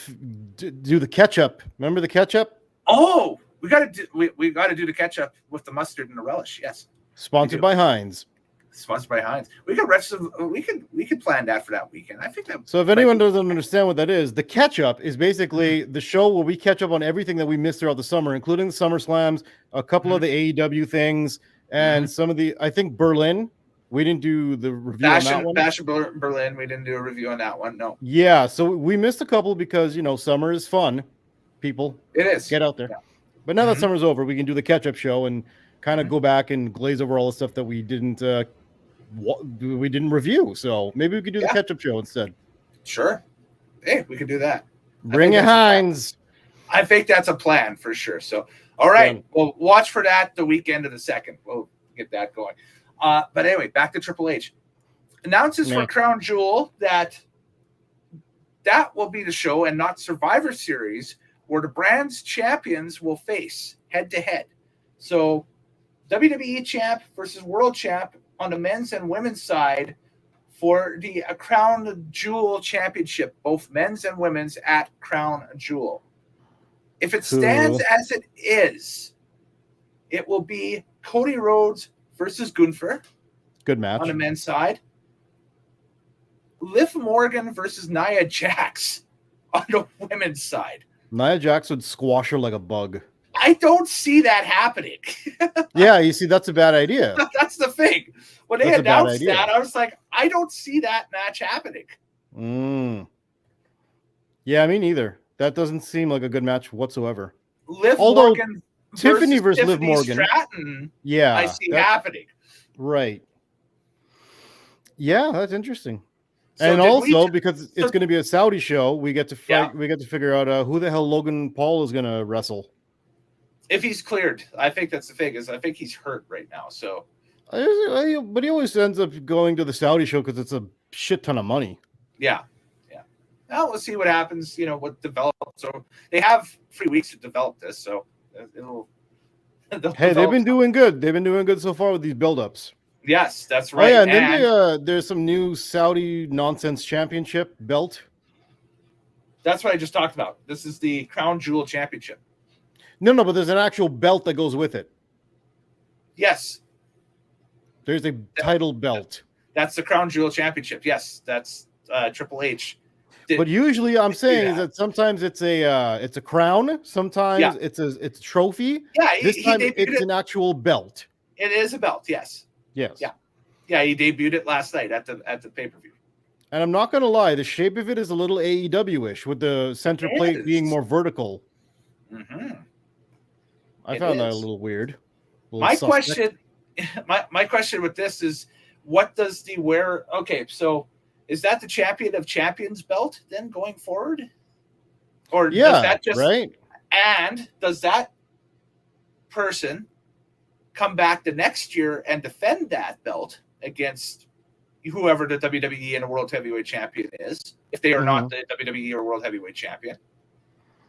[SPEAKER 1] do the catch-up. Remember the catch-up?
[SPEAKER 2] Oh, we got to do the catch-up with the mustard and the relish. Yes.
[SPEAKER 1] Sponsored by Heinz.
[SPEAKER 2] Sponsored by Heinz. We could plan that for that weekend. I think that.
[SPEAKER 1] So if anyone doesn't understand what that is, the catch up is basically the show where we catch up on everything that we missed throughout the summer, including the Summer Slams, a couple of the AEW things, and some of the. I think Berlin. We didn't do the review on that one.
[SPEAKER 2] Bash Berlin. We didn't do a review on that one. No.
[SPEAKER 1] Yeah, so we missed a couple because summer is fun. People,
[SPEAKER 2] it is.
[SPEAKER 1] Get out there. Yeah. But now that summer's over, we can do the catch up show and kind of go back and glaze over all the stuff that we didn't review. So maybe we could do the catch-up show instead.
[SPEAKER 2] Sure. Hey, we could do that.
[SPEAKER 1] Bring it, Heinz.
[SPEAKER 2] I think that's a plan for sure. So, all right. Well, watch for that the weekend of the 2nd. We'll get that going. But anyway, back to Triple H. Announces for Crown Jewel that will be the show and not Survivor Series where the brand's champions will face head-to-head. So, WWE champ versus world champ on the men's and women's side for the Crown Jewel Championship, both men's and women's at Crown Jewel. If it stands as it is, it will be Cody Rhodes versus Gunther.
[SPEAKER 1] Good match.
[SPEAKER 2] On the men's side. Liv Morgan versus Nia Jax on the women's side.
[SPEAKER 1] Nia Jax would squash her like a bug.
[SPEAKER 2] I don't see that happening.
[SPEAKER 1] Yeah, you see, that's a bad idea.
[SPEAKER 2] That's the thing. When they announced that, I was like, I don't see that match happening.
[SPEAKER 1] Yeah, me neither. That doesn't seem like a good match whatsoever.
[SPEAKER 2] Morgan
[SPEAKER 1] Tiffany versus Liv Morgan.
[SPEAKER 2] Stratton,
[SPEAKER 1] yeah,
[SPEAKER 2] I see happening.
[SPEAKER 1] Right. Yeah, that's interesting. So and also because it's going to be a Saudi show, we get to fight. We get to figure out who the hell Logan Paul is going to wrestle.
[SPEAKER 2] If he's cleared, I think that's the thing. Is I think he's hurt right now. So,
[SPEAKER 1] but he always ends up going to the Saudi show because it's a shit ton of money.
[SPEAKER 2] Yeah. Now we'll see what happens. What develops. So they have 3 weeks to develop this. So
[SPEAKER 1] they've been doing good. They've been doing good so far with these buildups.
[SPEAKER 2] Yes, that's right.
[SPEAKER 1] Oh, yeah, and then there's some new Saudi nonsense championship belt.
[SPEAKER 2] That's what I just talked about. This is the Crown Jewel Championship.
[SPEAKER 1] No, but there's an actual belt that goes with it.
[SPEAKER 2] Yes.
[SPEAKER 1] There's a title belt.
[SPEAKER 2] That's the Crown Jewel Championship. Yes, that's Triple H.
[SPEAKER 1] But usually, I'm saying is that sometimes it's a crown, sometimes it's a trophy.
[SPEAKER 2] Yeah,
[SPEAKER 1] this time it's an actual belt.
[SPEAKER 2] It is a belt. Yes.
[SPEAKER 1] Yes.
[SPEAKER 2] Yeah. He debuted it last night at the pay-per-view.
[SPEAKER 1] And I'm not gonna lie, the shape of it is a little AEW-ish with the center plate being more vertical.
[SPEAKER 2] Mm-hmm.
[SPEAKER 1] I found that a little weird.
[SPEAKER 2] My question with this is, what does the wearer? Okay, so is that the Champion of Champions belt then going forward, or does that just
[SPEAKER 1] right?
[SPEAKER 2] And does that person come back the next year and defend that belt against whoever the WWE and the World Heavyweight Champion is, if they are not the WWE or World Heavyweight Champion?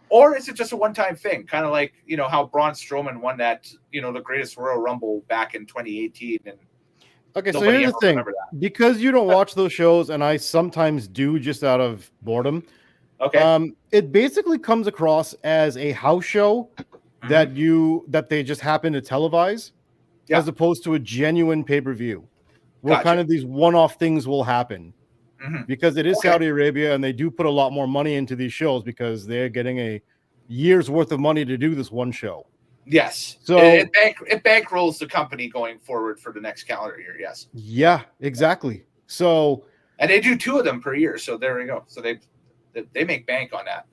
[SPEAKER 2] Or is it just a one-time thing? Kind of like, how Braun Strowman won that, the greatest Royal Rumble back in 2018. And
[SPEAKER 1] okay, so here's the thing. Because you don't watch those shows, and I sometimes do just out of boredom.
[SPEAKER 2] Okay.
[SPEAKER 1] It basically comes across as a house show that they just happen to televise, as opposed to a genuine pay-per-view. Where kind of these one-off things will happen. Because it is Saudi Arabia, and they do put a lot more money into these shows because they're getting a year's worth of money to do this one show.
[SPEAKER 2] Yes. So it bankrolls the company going forward for the next calendar year. Yes.
[SPEAKER 1] Yeah, exactly. So,
[SPEAKER 2] and they do 2 of them per year. So there we go. So they make bank on that.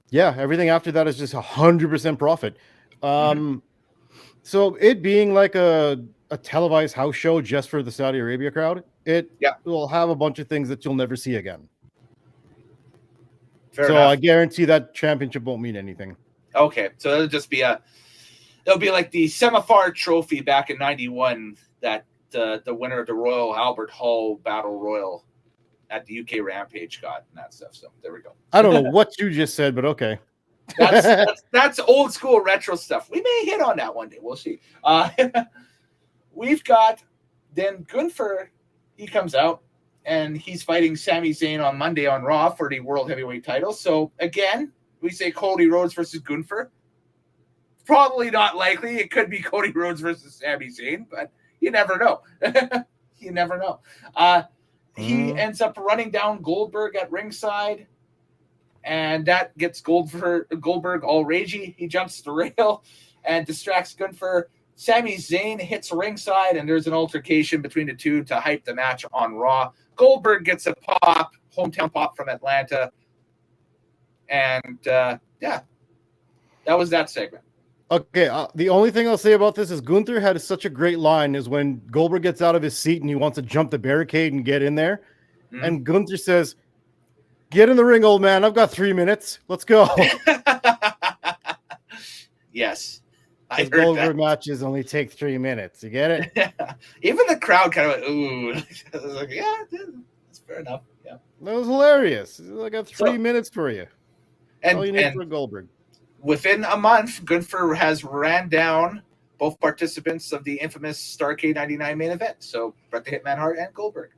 [SPEAKER 1] Yeah. Everything after that is just 100% profit. So it being like a televised house show just for the Saudi Arabia crowd, it will have a bunch of things that you'll never see again. Fair enough. I guarantee that championship won't mean anything.
[SPEAKER 2] Okay, so it'll be like the Semaphore Trophy back in '91 that the winner of the Royal Albert Hall Battle Royal at the UK Rampage got and that stuff. So there we go.
[SPEAKER 1] I don't know what you just said, but okay.
[SPEAKER 2] That's old school retro stuff. We may hit on that one day. We'll see. We've got then Gunther. He comes out and he's fighting Sami Zayn on Monday on Raw for the World Heavyweight title. So again, we say Cody Rhodes versus Gunther. Probably not likely. It could be Cody Rhodes versus Sami Zayn, but you never know. You never know. He ends up running down Goldberg at ringside, and that gets Goldberg all ragey. He jumps the rail and distracts Gunther. Sami Zayn hits ringside, and there's an altercation between the two to hype the match on Raw. Goldberg gets a pop, hometown pop from Atlanta. And, that was that segment.
[SPEAKER 1] Okay, the only thing I'll say about this is Gunther had such a great line is when Goldberg gets out of his seat and he wants to jump the barricade and get in there. And Gunther says, "Get in the ring, old man. I've got 3 minutes. Let's go."
[SPEAKER 2] Yes.
[SPEAKER 1] Goldberg matches only take 3 minutes. You get it?
[SPEAKER 2] Even the crowd kind of went, ooh. I was like, yeah, that's fair enough. Yeah.
[SPEAKER 1] That was hilarious. I got 3 minutes for you.
[SPEAKER 2] And
[SPEAKER 1] all you need for Goldberg.
[SPEAKER 2] Within a month, Gunther has ran down both participants of the infamous Starrcade 99 main event. So Bret the Hitman Hart and Goldberg.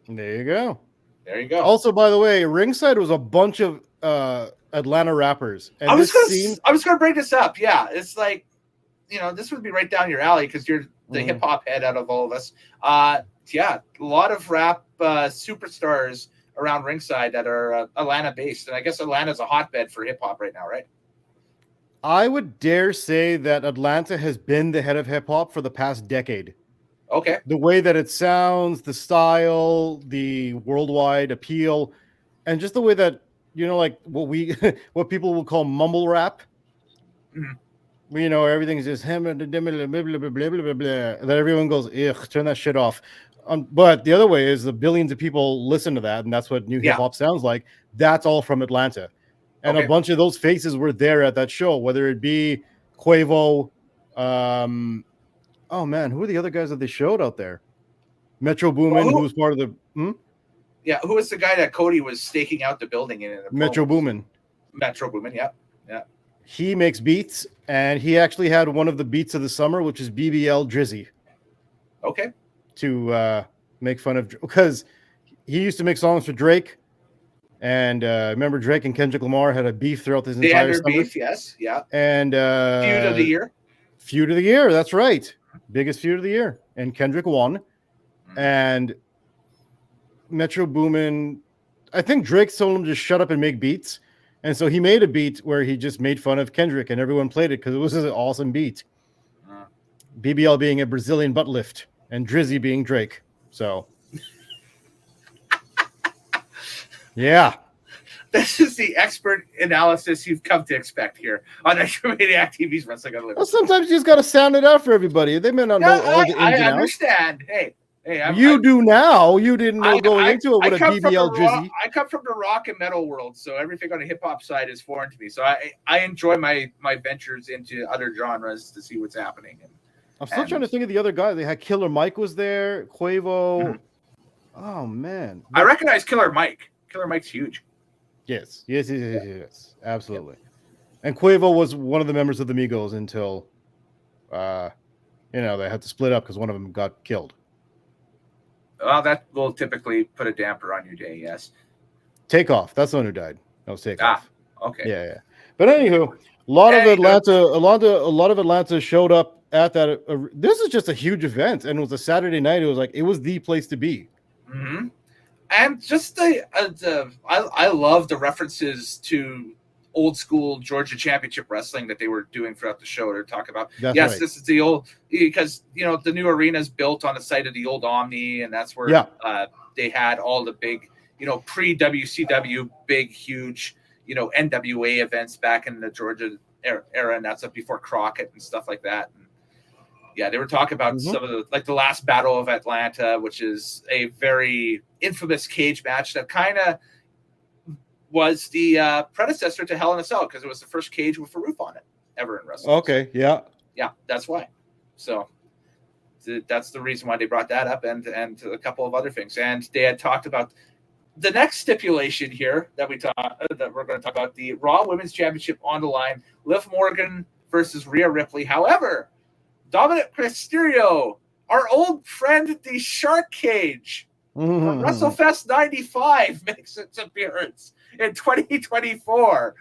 [SPEAKER 1] There you go.
[SPEAKER 2] There you go.
[SPEAKER 1] Also, by the way, ringside was a bunch of Atlanta rappers. And
[SPEAKER 2] I was going to bring this up. Yeah, it's like, this would be right down your alley because you're the hip hop head out of all of us. A lot of rap superstars around ringside that are Atlanta based. And I guess Atlanta's a hotbed for hip hop right now, right?
[SPEAKER 1] I would dare say that Atlanta has been the head of hip hop for the past decade.
[SPEAKER 2] Okay.
[SPEAKER 1] The way that it sounds, the style, the worldwide appeal, and just the way that, like what people will call mumble rap. Everything's just him and blah, blah, blah, blah, blah, blah, blah. That everyone goes, ugh, turn that shit off. But the other way is the billions of people listen to that, and that's what new hip hop sounds like. That's all from Atlanta. And a bunch of those faces were there at that show, whether it be Quavo. Oh, man, who are the other guys that they showed out there? Metro Boomin, who was part of the...
[SPEAKER 2] Yeah, who was the guy that Cody was staking out the building in?
[SPEAKER 1] Metro Boomin.
[SPEAKER 2] Metro Boomin, yeah.
[SPEAKER 1] He makes beats, and he actually had one of the beats of the summer, which is BBL Drizzy.
[SPEAKER 2] Okay.
[SPEAKER 1] To make fun of... Because he used to make songs for Drake. And remember, Drake and Kendrick Lamar had a beef throughout this entire summer.
[SPEAKER 2] Beef, yes, yeah.
[SPEAKER 1] And
[SPEAKER 2] Feud of the year.
[SPEAKER 1] Feud of the year, that's right. biggest feud of the year, and Kendrick won. And Metro Boomin, I think Drake told him to shut up and make beats. And so he made a beat where he just made fun of Kendrick, and everyone played it because it was an awesome beat. BBL being a Brazilian butt lift, and Drizzy being Drake. So, yeah.
[SPEAKER 2] This is the expert analysis you've come to expect here on Maniac TV's Wrestling Unlimited.
[SPEAKER 1] Well, sometimes you just got to sound it out for everybody. They may not know all the ins and outs.
[SPEAKER 2] I understand. Hey,
[SPEAKER 1] you do now. You didn't know going into it with a BBL Drizzy.
[SPEAKER 2] I come from the rock and metal world, so everything on the hip hop side is foreign to me. So I enjoy my ventures into other genres to see what's happening.
[SPEAKER 1] I'm still trying to think of the other guy. They had Killer Mike was there, Quavo. Mm-hmm. Oh man,
[SPEAKER 2] I recognize Killer Mike. Killer Mike's huge.
[SPEAKER 1] Yes, absolutely. Yep. And Quavo was one of the members of the Migos until, they had to split up because one of them got killed.
[SPEAKER 2] Well, that will typically put a damper on your day. Yes.
[SPEAKER 1] Takeoff. That's the one who died. That was Takeoff.
[SPEAKER 2] Okay.
[SPEAKER 1] Yeah. But anywho, a lot of Atlanta showed up at that. This is just a huge event, and it was a Saturday night. It was the place to be.
[SPEAKER 2] Mm-hmm. And just I love the references to old school Georgia Championship Wrestling that they were doing throughout the show. They're talking about,
[SPEAKER 1] That's
[SPEAKER 2] yes,
[SPEAKER 1] right.
[SPEAKER 2] This is the old, because, the new arena is built on the site of the old Omni, and that's where they had all the big, pre-WCW, big, huge, NWA events back in the Georgia era, and that's up before Crockett and stuff like that. And yeah, they were talking about some of the last Battle of Atlanta, which is a very infamous cage match that kind of was the predecessor to Hell in a Cell, because it was the first cage with a roof on it ever in wrestling.
[SPEAKER 1] Okay, yeah,
[SPEAKER 2] that's why. So that's the reason why they brought that up, and a couple of other things. And they had talked about the next stipulation here that we're going to talk about: the Raw Women's Championship on the line, Liv Morgan versus Rhea Ripley. However, Dominic Mysterio, our old friend, the Shark Cage, from WrestleFest 95, makes its appearance in 2024.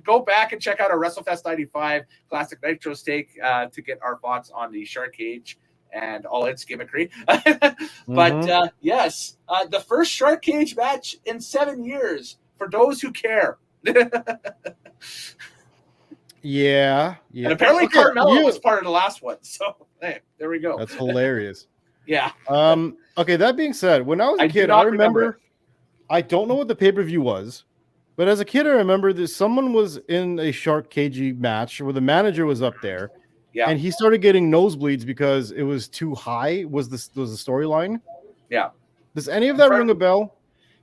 [SPEAKER 2] Go back and check out our WrestleFest 95 Classic Nitro Stake to get our thoughts on the Shark Cage and all its gimmickry. But yes, the first Shark Cage match in 7 years for those who care.
[SPEAKER 1] Yeah.
[SPEAKER 2] And apparently Carmelo was part of the last one. So hey, there we go.
[SPEAKER 1] That's hilarious.
[SPEAKER 2] Yeah.
[SPEAKER 1] Okay, that being said, when I was a kid, I remember I don't know what the pay-per-view was, but as a kid, I remember that someone was in a Shark Cagey match where the manager was up there, and he started getting nosebleeds because it was too high. Was the storyline?
[SPEAKER 2] Yeah.
[SPEAKER 1] Does any of that ring a bell?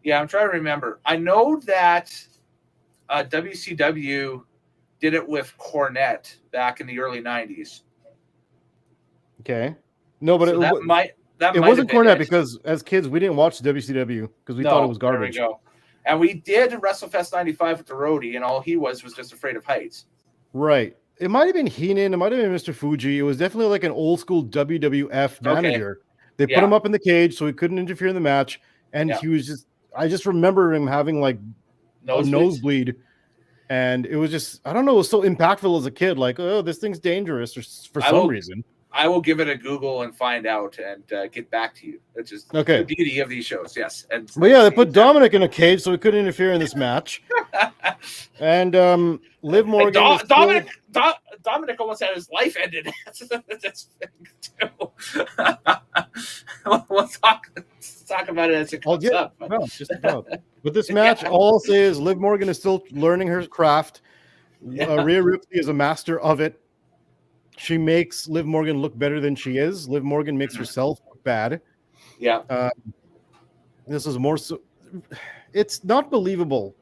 [SPEAKER 2] Yeah, I'm trying to remember. I know that WCW did it with Cornette back in the early 90s.
[SPEAKER 1] Okay. No, but
[SPEAKER 2] so
[SPEAKER 1] it wasn't Cornette because as kids we didn't watch WCW because we thought it was garbage.
[SPEAKER 2] There we go. And we did WrestleFest 95 with the roadie, and all he was just afraid of heights.
[SPEAKER 1] Right. It might have been Heenan. It might have been Mr. Fuji. It was definitely like an old school WWF manager. They put him up in the cage so he couldn't interfere in the match, and he was I just remember him having like a nosebleed. And it was just, I don't know, it was so impactful as a kid. Like, oh, this thing's dangerous for some reason.
[SPEAKER 2] I will give it a Google and find out and get back to you. That's just the beauty of these shows. Yes.
[SPEAKER 1] But yeah, they put Dominic in a cage so he couldn't interfere in this match. And Liv Morgan.
[SPEAKER 2] Dominic almost had his life ended. That's too. We'll talk about it as it comes up.
[SPEAKER 1] No, just about. But this match, all I'll say is Liv Morgan is still learning her craft. Rhea Ripley is a master of it. She makes Liv Morgan look better than she is. Liv Morgan makes herself look bad.
[SPEAKER 2] Yeah.
[SPEAKER 1] This is more so. It's not believable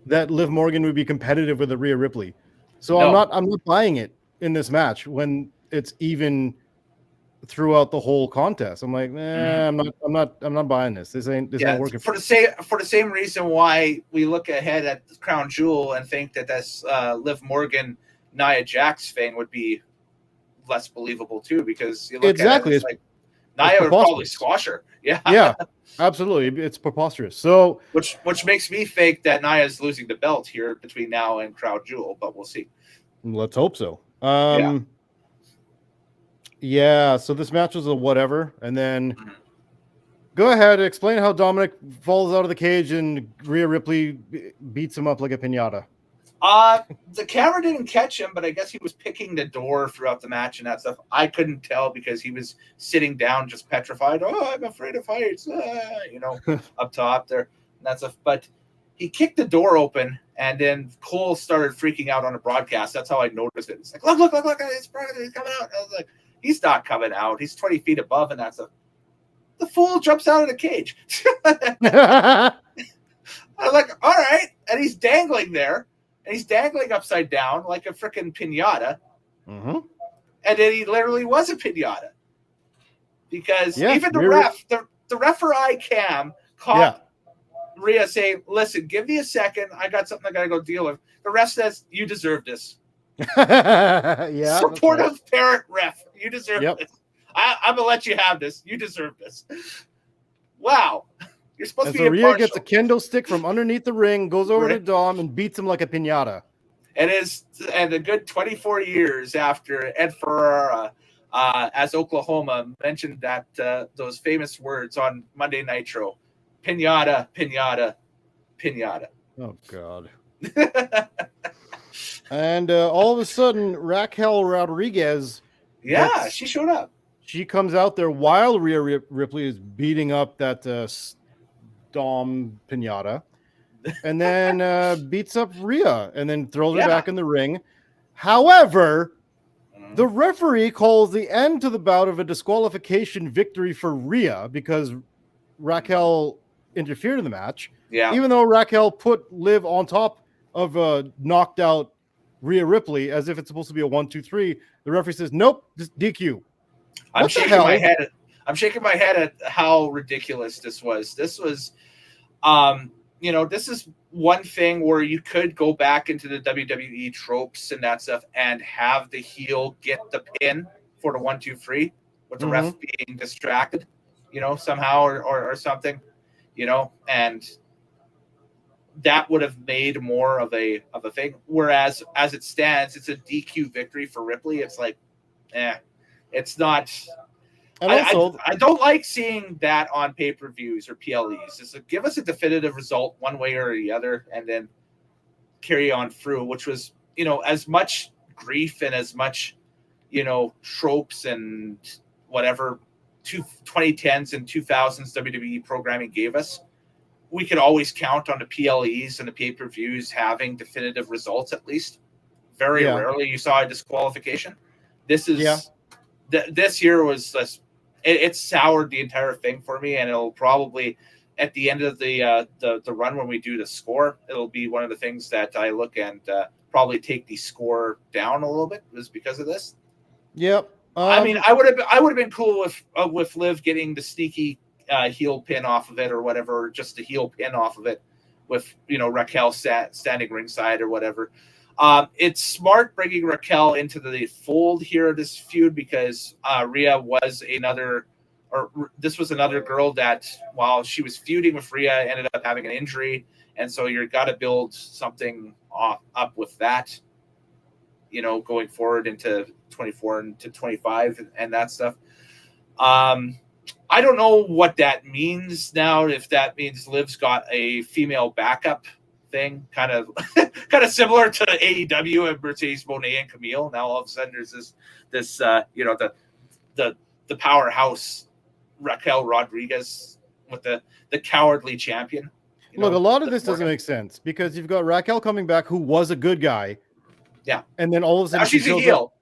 [SPEAKER 1] that Liv Morgan would be competitive with a Rhea Ripley. So I'm not buying it in this match when it's even throughout the whole contest. I'm like, I'm not buying this. This ain't working
[SPEAKER 2] for the same reason why we look ahead at Crown Jewel and think that that's Liv Morgan Nia Jax thing would be less believable too, because you look at it, it's like Nia would probably squash her.
[SPEAKER 1] Yeah, absolutely. It's preposterous. So
[SPEAKER 2] which makes me think that Nia's losing the belt here between now and Crown Jewel, but we'll see.
[SPEAKER 1] Let's hope so. Yeah, so this match was a whatever, and then
[SPEAKER 2] Mhm.
[SPEAKER 1] go ahead, explain how Dominic falls out of the cage and Rhea Ripley beats him up like a pinata.
[SPEAKER 2] The camera didn't catch him, but I guess he was picking the door throughout the match and that stuff. I couldn't tell because he was sitting down, just petrified. Oh, I'm afraid of heights, up top there and that stuff. But he kicked the door open, and then Cole started freaking out on the broadcast. That's how I noticed it. It's like, look, he's coming out. I was like, he's not coming out. He's 20 feet above and that stuff. The fool jumps out of the cage. I was like, all right. And he's dangling there. And he's dangling upside down like a freaking pinata.
[SPEAKER 1] Mm-hmm.
[SPEAKER 2] And then he literally was a pinata. Because even the referee cam caught Rhea saying, listen, give me a second. I got something I got to go deal with. The ref says, you deserve this. Supportive parent ref. You deserve this. I'm going to let you have this. You deserve this. Wow. You're supposed to be impartial.
[SPEAKER 1] Rhea gets a kendo stick from underneath the ring, goes over to Dom, and beats him like a pinata.
[SPEAKER 2] And a good 24 years after Ed Ferrara, as Oklahoma, mentioned that those famous words on Monday Nitro, pinata, pinata, pinata.
[SPEAKER 1] Oh, God. And all of a sudden, Raquel Rodriguez.
[SPEAKER 2] Yeah, she showed up.
[SPEAKER 1] She comes out there while Rhea Ripley is beating up that Dom pinata, and then beats up Rhea, and then throws her back in the ring. However, the referee calls the end to the bout of a disqualification victory for Rhea because Raquel interfered in the match.
[SPEAKER 2] Yeah.
[SPEAKER 1] Even though Raquel put Liv on top of knocked out Rhea Ripley as if it's supposed to be a 1-2-3, the referee says, nope, just DQ.
[SPEAKER 2] I'm shaking my head. I'm shaking my head at how ridiculous this was. This was, this is one thing where you could go back into the WWE tropes and that stuff and have the heel get the pin for the 1-2-3 with the ref being distracted, somehow or something, and that would have made more of a thing. Whereas as it stands, it's a DQ victory for Ripley. It's like, it's not. And also, I don't like seeing that on pay-per-views or PLEs. Just give us a definitive result one way or the other, and then carry on through. Which was, as much grief and as much, tropes and whatever 2010s and 2000s WWE programming gave us. We could always count on the PLEs and the pay-per-views having definitive results at least. Very rarely you saw a disqualification. This is this year was just, it soured the entire thing for me, and it'll probably at the end of the run when we do the score, it'll be one of the things that I look and probably take the score down a little bit is because of this.
[SPEAKER 1] Yep.
[SPEAKER 2] I mean, I would have been cool with Liv getting the sneaky heel pin off of it or whatever, just the heel pin off of it with Raquel standing ringside or whatever. It's smart bringing Raquel into the fold here of this feud because Rhea was this was another girl that while she was feuding with Rhea ended up having an injury, and so you've got to build something up with that, going forward into 24 and to 25 and that stuff. I don't know what that means now. If that means Liv's got a female backup thing, kind of similar to AEW and Mercedes Moné and Camille. Now all of a sudden there's this the powerhouse Raquel Rodriguez with the cowardly champion.
[SPEAKER 1] Look, a lot of this doesn't make sense because you've got Raquel coming back who was a good guy.
[SPEAKER 2] Yeah.
[SPEAKER 1] And then all of a sudden
[SPEAKER 2] now she's a heel.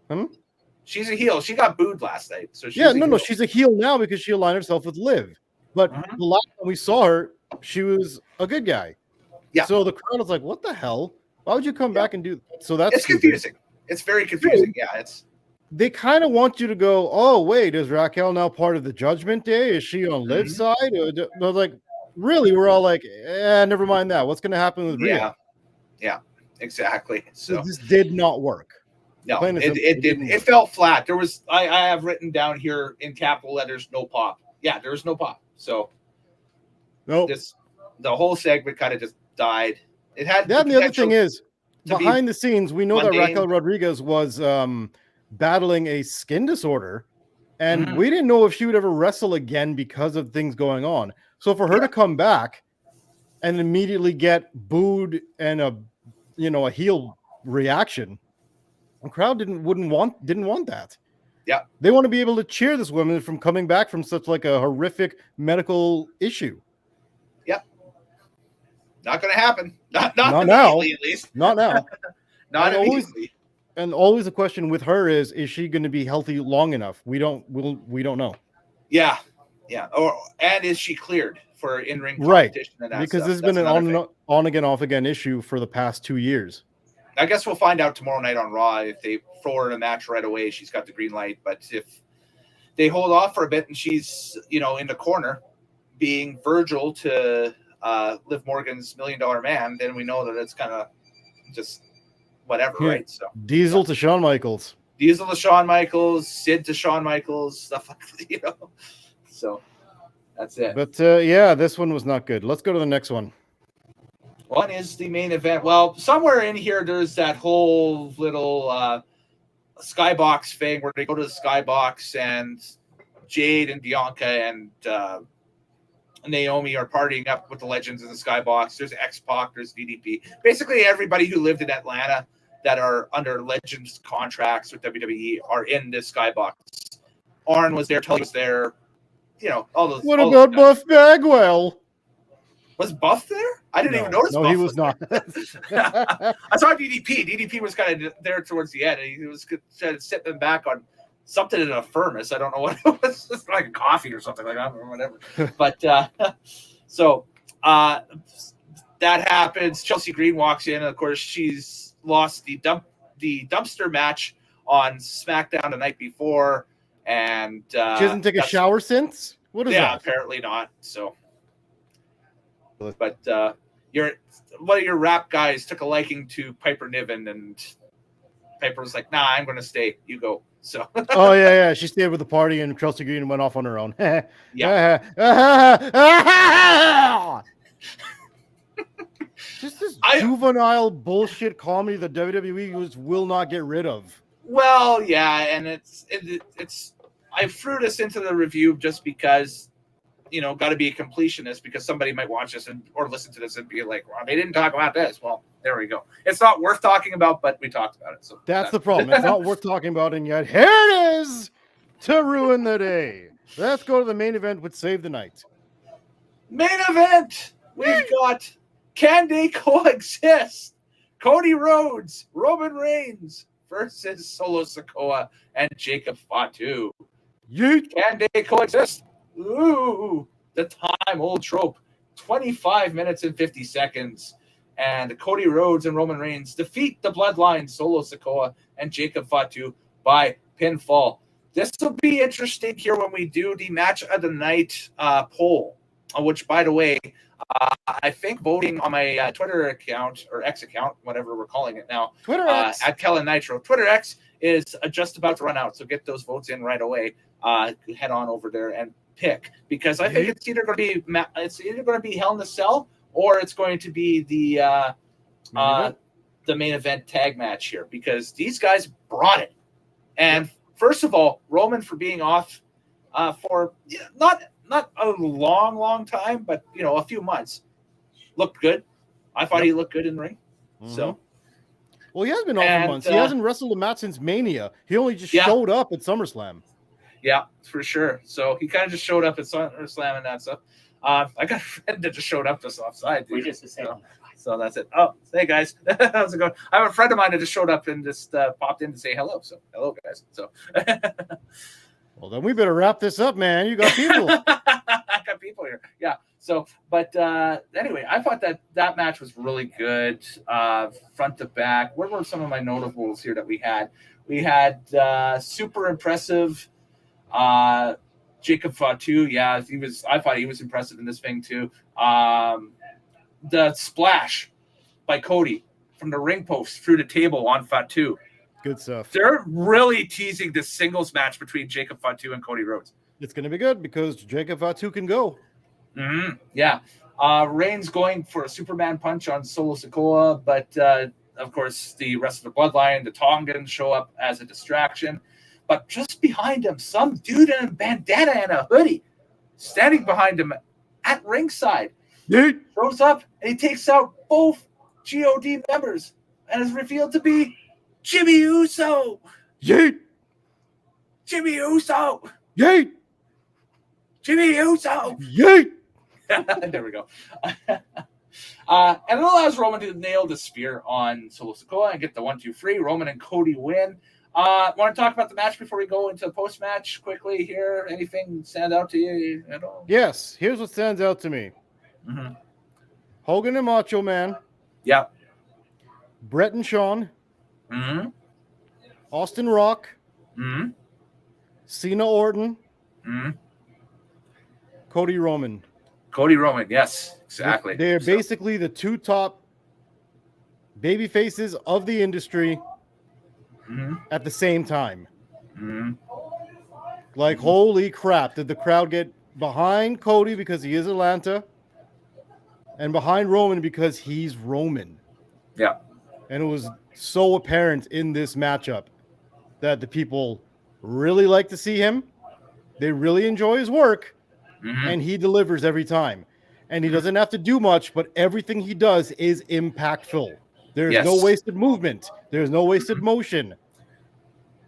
[SPEAKER 1] Up.
[SPEAKER 2] She's a heel. She got booed last night. So she's
[SPEAKER 1] she's a heel now because she aligned herself with Liv. But the last time we saw her, she was a good guy.
[SPEAKER 2] Yeah.
[SPEAKER 1] So the crowd was like, what the hell? Why would you come back and do that? So that's
[SPEAKER 2] confusing. It's very confusing. Yeah,
[SPEAKER 1] they kind of want you to go, oh, wait, is Raquel now part of the Judgment Day? Is she on Liv's side? I was like, really? We're all like, never mind that. What's going to happen with Rhea?
[SPEAKER 2] Yeah, exactly. So
[SPEAKER 1] this did not work.
[SPEAKER 2] No, it didn't. It felt flat. There was, I have written down here in capital letters, no pop. Yeah, there was no pop. So,
[SPEAKER 1] nope.
[SPEAKER 2] The whole segment kind of just died. It had.
[SPEAKER 1] And the other thing is, behind the scenes, we know that Raquel Rodriguez was battling a skin disorder, and we didn't know if she would ever wrestle again because of things going on. So for her to come back and immediately get booed and a heel reaction, the crowd didn't want that.
[SPEAKER 2] Yeah.
[SPEAKER 1] They want to be able to cheer this woman from coming back from such like a horrific medical issue.
[SPEAKER 2] Yep. Not going to happen. Not
[SPEAKER 1] now,
[SPEAKER 2] at least.
[SPEAKER 1] Not now.
[SPEAKER 2] Not immediately.
[SPEAKER 1] And always the question with her is she going to be healthy long enough? We don't know.
[SPEAKER 2] Yeah. And is she cleared for in-ring
[SPEAKER 1] competition?
[SPEAKER 2] And that
[SPEAKER 1] because
[SPEAKER 2] stuff?
[SPEAKER 1] this has been an on again, off again issue for the past 2 years.
[SPEAKER 2] I guess we'll find out tomorrow night on Raw. If they throw her in a match right away, she's got the green light. But if they hold off for a bit and she's, in the corner being Virgil to Liv Morgan's $1 Million Man, then we know that it's kind of just whatever, right? So
[SPEAKER 1] Diesel to Shawn Michaels.
[SPEAKER 2] Diesel to Shawn Michaels, Sid to Shawn Michaels, stuff like that, So that's it.
[SPEAKER 1] But this one was not good. Let's go to the next one.
[SPEAKER 2] One is the main event. Well, somewhere in here, there's that whole little skybox thing where they go to the skybox and Jade and Bianca and Naomi are partying up with the legends in the skybox. There's X-Pac, there's DDP. Basically, everybody who lived in Atlanta that are under legends contracts with WWE are in this skybox. Arn was there, Tully was there, all those.
[SPEAKER 1] What about Buff Bagwell?
[SPEAKER 2] Was Buff there? I didn't even notice.
[SPEAKER 1] No,
[SPEAKER 2] Buff
[SPEAKER 1] he was not.
[SPEAKER 2] I saw DDP. DDP was kind of there towards the end. He was sitting back on something in a thermos. I don't know what it was. It's like a coffee or something like that or whatever. But so that happens. Chelsea Green walks in. And of course, she's lost the dumpster match on SmackDown the night before, and
[SPEAKER 1] she hasn't taken a shower since. What is that?
[SPEAKER 2] Yeah, apparently not. So. But one of your rap guys took a liking to Piper Niven, and Piper was like, "Nah, I'm going to stay. You go." So.
[SPEAKER 1] Oh yeah. She stayed with the party, and Chelsea Green went off on her own.
[SPEAKER 2] Yeah.
[SPEAKER 1] Just this juvenile bullshit comedy that WWE will not get rid of.
[SPEAKER 2] Well, yeah, and it's I threw this into the review just because. Got to be a completionist because somebody might watch this or listen to this and be like, well, they didn't talk about this. Well, there we go. It's not worth talking about, but we talked about it. So
[SPEAKER 1] that's the problem. It's not worth talking about, and yet here it is to ruin the day. Let's go to the main event with Save the Night.
[SPEAKER 2] Main event. We've got Can They Coexist? Cody Rhodes, Roman Reigns versus Solo Sikoa and Jacob Fatu.
[SPEAKER 1] Yeet.
[SPEAKER 2] Can they coexist? Ooh, the time-old trope. 25 minutes and 50 seconds. And Cody Rhodes and Roman Reigns defeat the Bloodline, Solo Sikoa, and Jacob Fatu by pinfall. This will be interesting here when we do the match of the night poll, which, by the way, I think voting on my Twitter account, or X account, whatever we're calling it now,
[SPEAKER 1] Twitter X.
[SPEAKER 2] At Kellen Nitro. Twitter X is just about to run out, so get those votes in right away. Head on over there and pick, because I think it's either going to be Hell in a Cell or it's going to be the main event tag match here, because these guys brought it. And first of all, Roman for being off for not a long time, but a few months, looked good. I thought he looked good in the ring. Mm-hmm. So,
[SPEAKER 1] well, he has been off for months. He hasn't wrestled a match since Mania. He only just showed up at SummerSlam.
[SPEAKER 2] Yeah, for sure. So he kind of just showed up at SummerSlam and that stuff. I got a friend that just showed up just offside.
[SPEAKER 3] We just the same.
[SPEAKER 2] So that's it. Oh, hey guys, how's it going? I have a friend of mine that just showed up and just popped in to say hello. So hello guys. So.
[SPEAKER 1] Well, then we better wrap this up, man. You got people.
[SPEAKER 2] I got people here. Yeah. So, but anyway, I thought that match was really good, front to back. What were some of my notables here that we had? We had super impressive Jacob Fatu. Yeah, I thought he was impressive in this thing too. The splash by Cody from the ring post through the table on Fatu.
[SPEAKER 1] Good stuff.
[SPEAKER 2] They're really teasing this singles match between Jacob Fatu and Cody Rhodes.
[SPEAKER 1] It's going to be good because Jacob Fatu can go.
[SPEAKER 2] Mm-hmm. Yeah. Reigns going for a Superman punch on Solo Sikoa, but of course, the rest of the bloodline, the Tongans, show up as a distraction. But just behind him, some dude in a bandana and a hoodie, standing behind him at ringside, shows up and he takes out both God members and is revealed to be Jimmy Uso.
[SPEAKER 1] Yeet!
[SPEAKER 2] Jimmy Uso.
[SPEAKER 1] Yeet!
[SPEAKER 2] Jimmy Uso.
[SPEAKER 1] Yeet!
[SPEAKER 2] There we go. And it allows Roman to nail the spear on Solo Sikoa and get the 1-2-3. Roman and Cody win. Want to talk about the match before we go into the post-match quickly here? Anything stand out to you at all?
[SPEAKER 1] Yes. Here's what stands out to me.
[SPEAKER 2] Mm-hmm.
[SPEAKER 1] Hogan and Macho Man.
[SPEAKER 2] Yeah.
[SPEAKER 1] Brett and Shawn.
[SPEAKER 2] Mm-hmm.
[SPEAKER 1] Austin Rock.
[SPEAKER 2] Mm-hmm.
[SPEAKER 1] Cena Orton.
[SPEAKER 2] Mm-hmm.
[SPEAKER 1] Cody Roman.
[SPEAKER 2] Cody Roman, yes, exactly.
[SPEAKER 1] They're basically the two top baby faces of the industry at the same time.
[SPEAKER 2] Mm-hmm.
[SPEAKER 1] Like, holy crap. Did the crowd get behind Cody because he is Atlanta and behind Roman because he's Roman?
[SPEAKER 2] Yeah.
[SPEAKER 1] And it was so apparent in this matchup that the people really like to see him. They really enjoy his work. And he delivers every time. And he doesn't have to do much, but everything he does is impactful. There's no wasted movement. There's no wasted motion.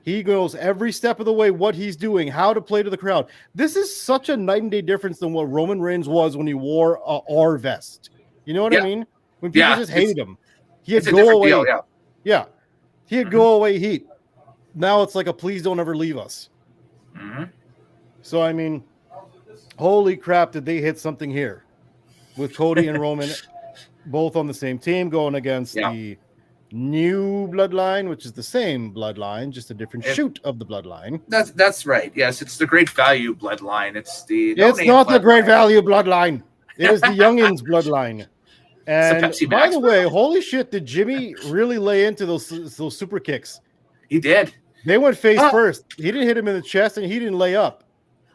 [SPEAKER 1] He goes every step of the way what he's doing, how to play to the crowd. This is such a night and day difference than what Roman Reigns was when he wore a R vest. You know what I mean? When people just hated him. He had go away. Deal, yeah. He had go away heat. Now it's like a please don't ever leave us. So, I mean, holy crap, did they hit something here with Cody and Roman both on the same team going against the new bloodline, which is the same bloodline, just a different shoot of the bloodline.
[SPEAKER 2] That's right. Yes, it's the Great Value bloodline. It's
[SPEAKER 1] not the Great Value bloodline. It is the Youngins bloodline. And by the way, holy shit, did Jimmy really lay into those super kicks?
[SPEAKER 2] He did.
[SPEAKER 1] They went face first. He didn't hit him in the chest, and he didn't lay up.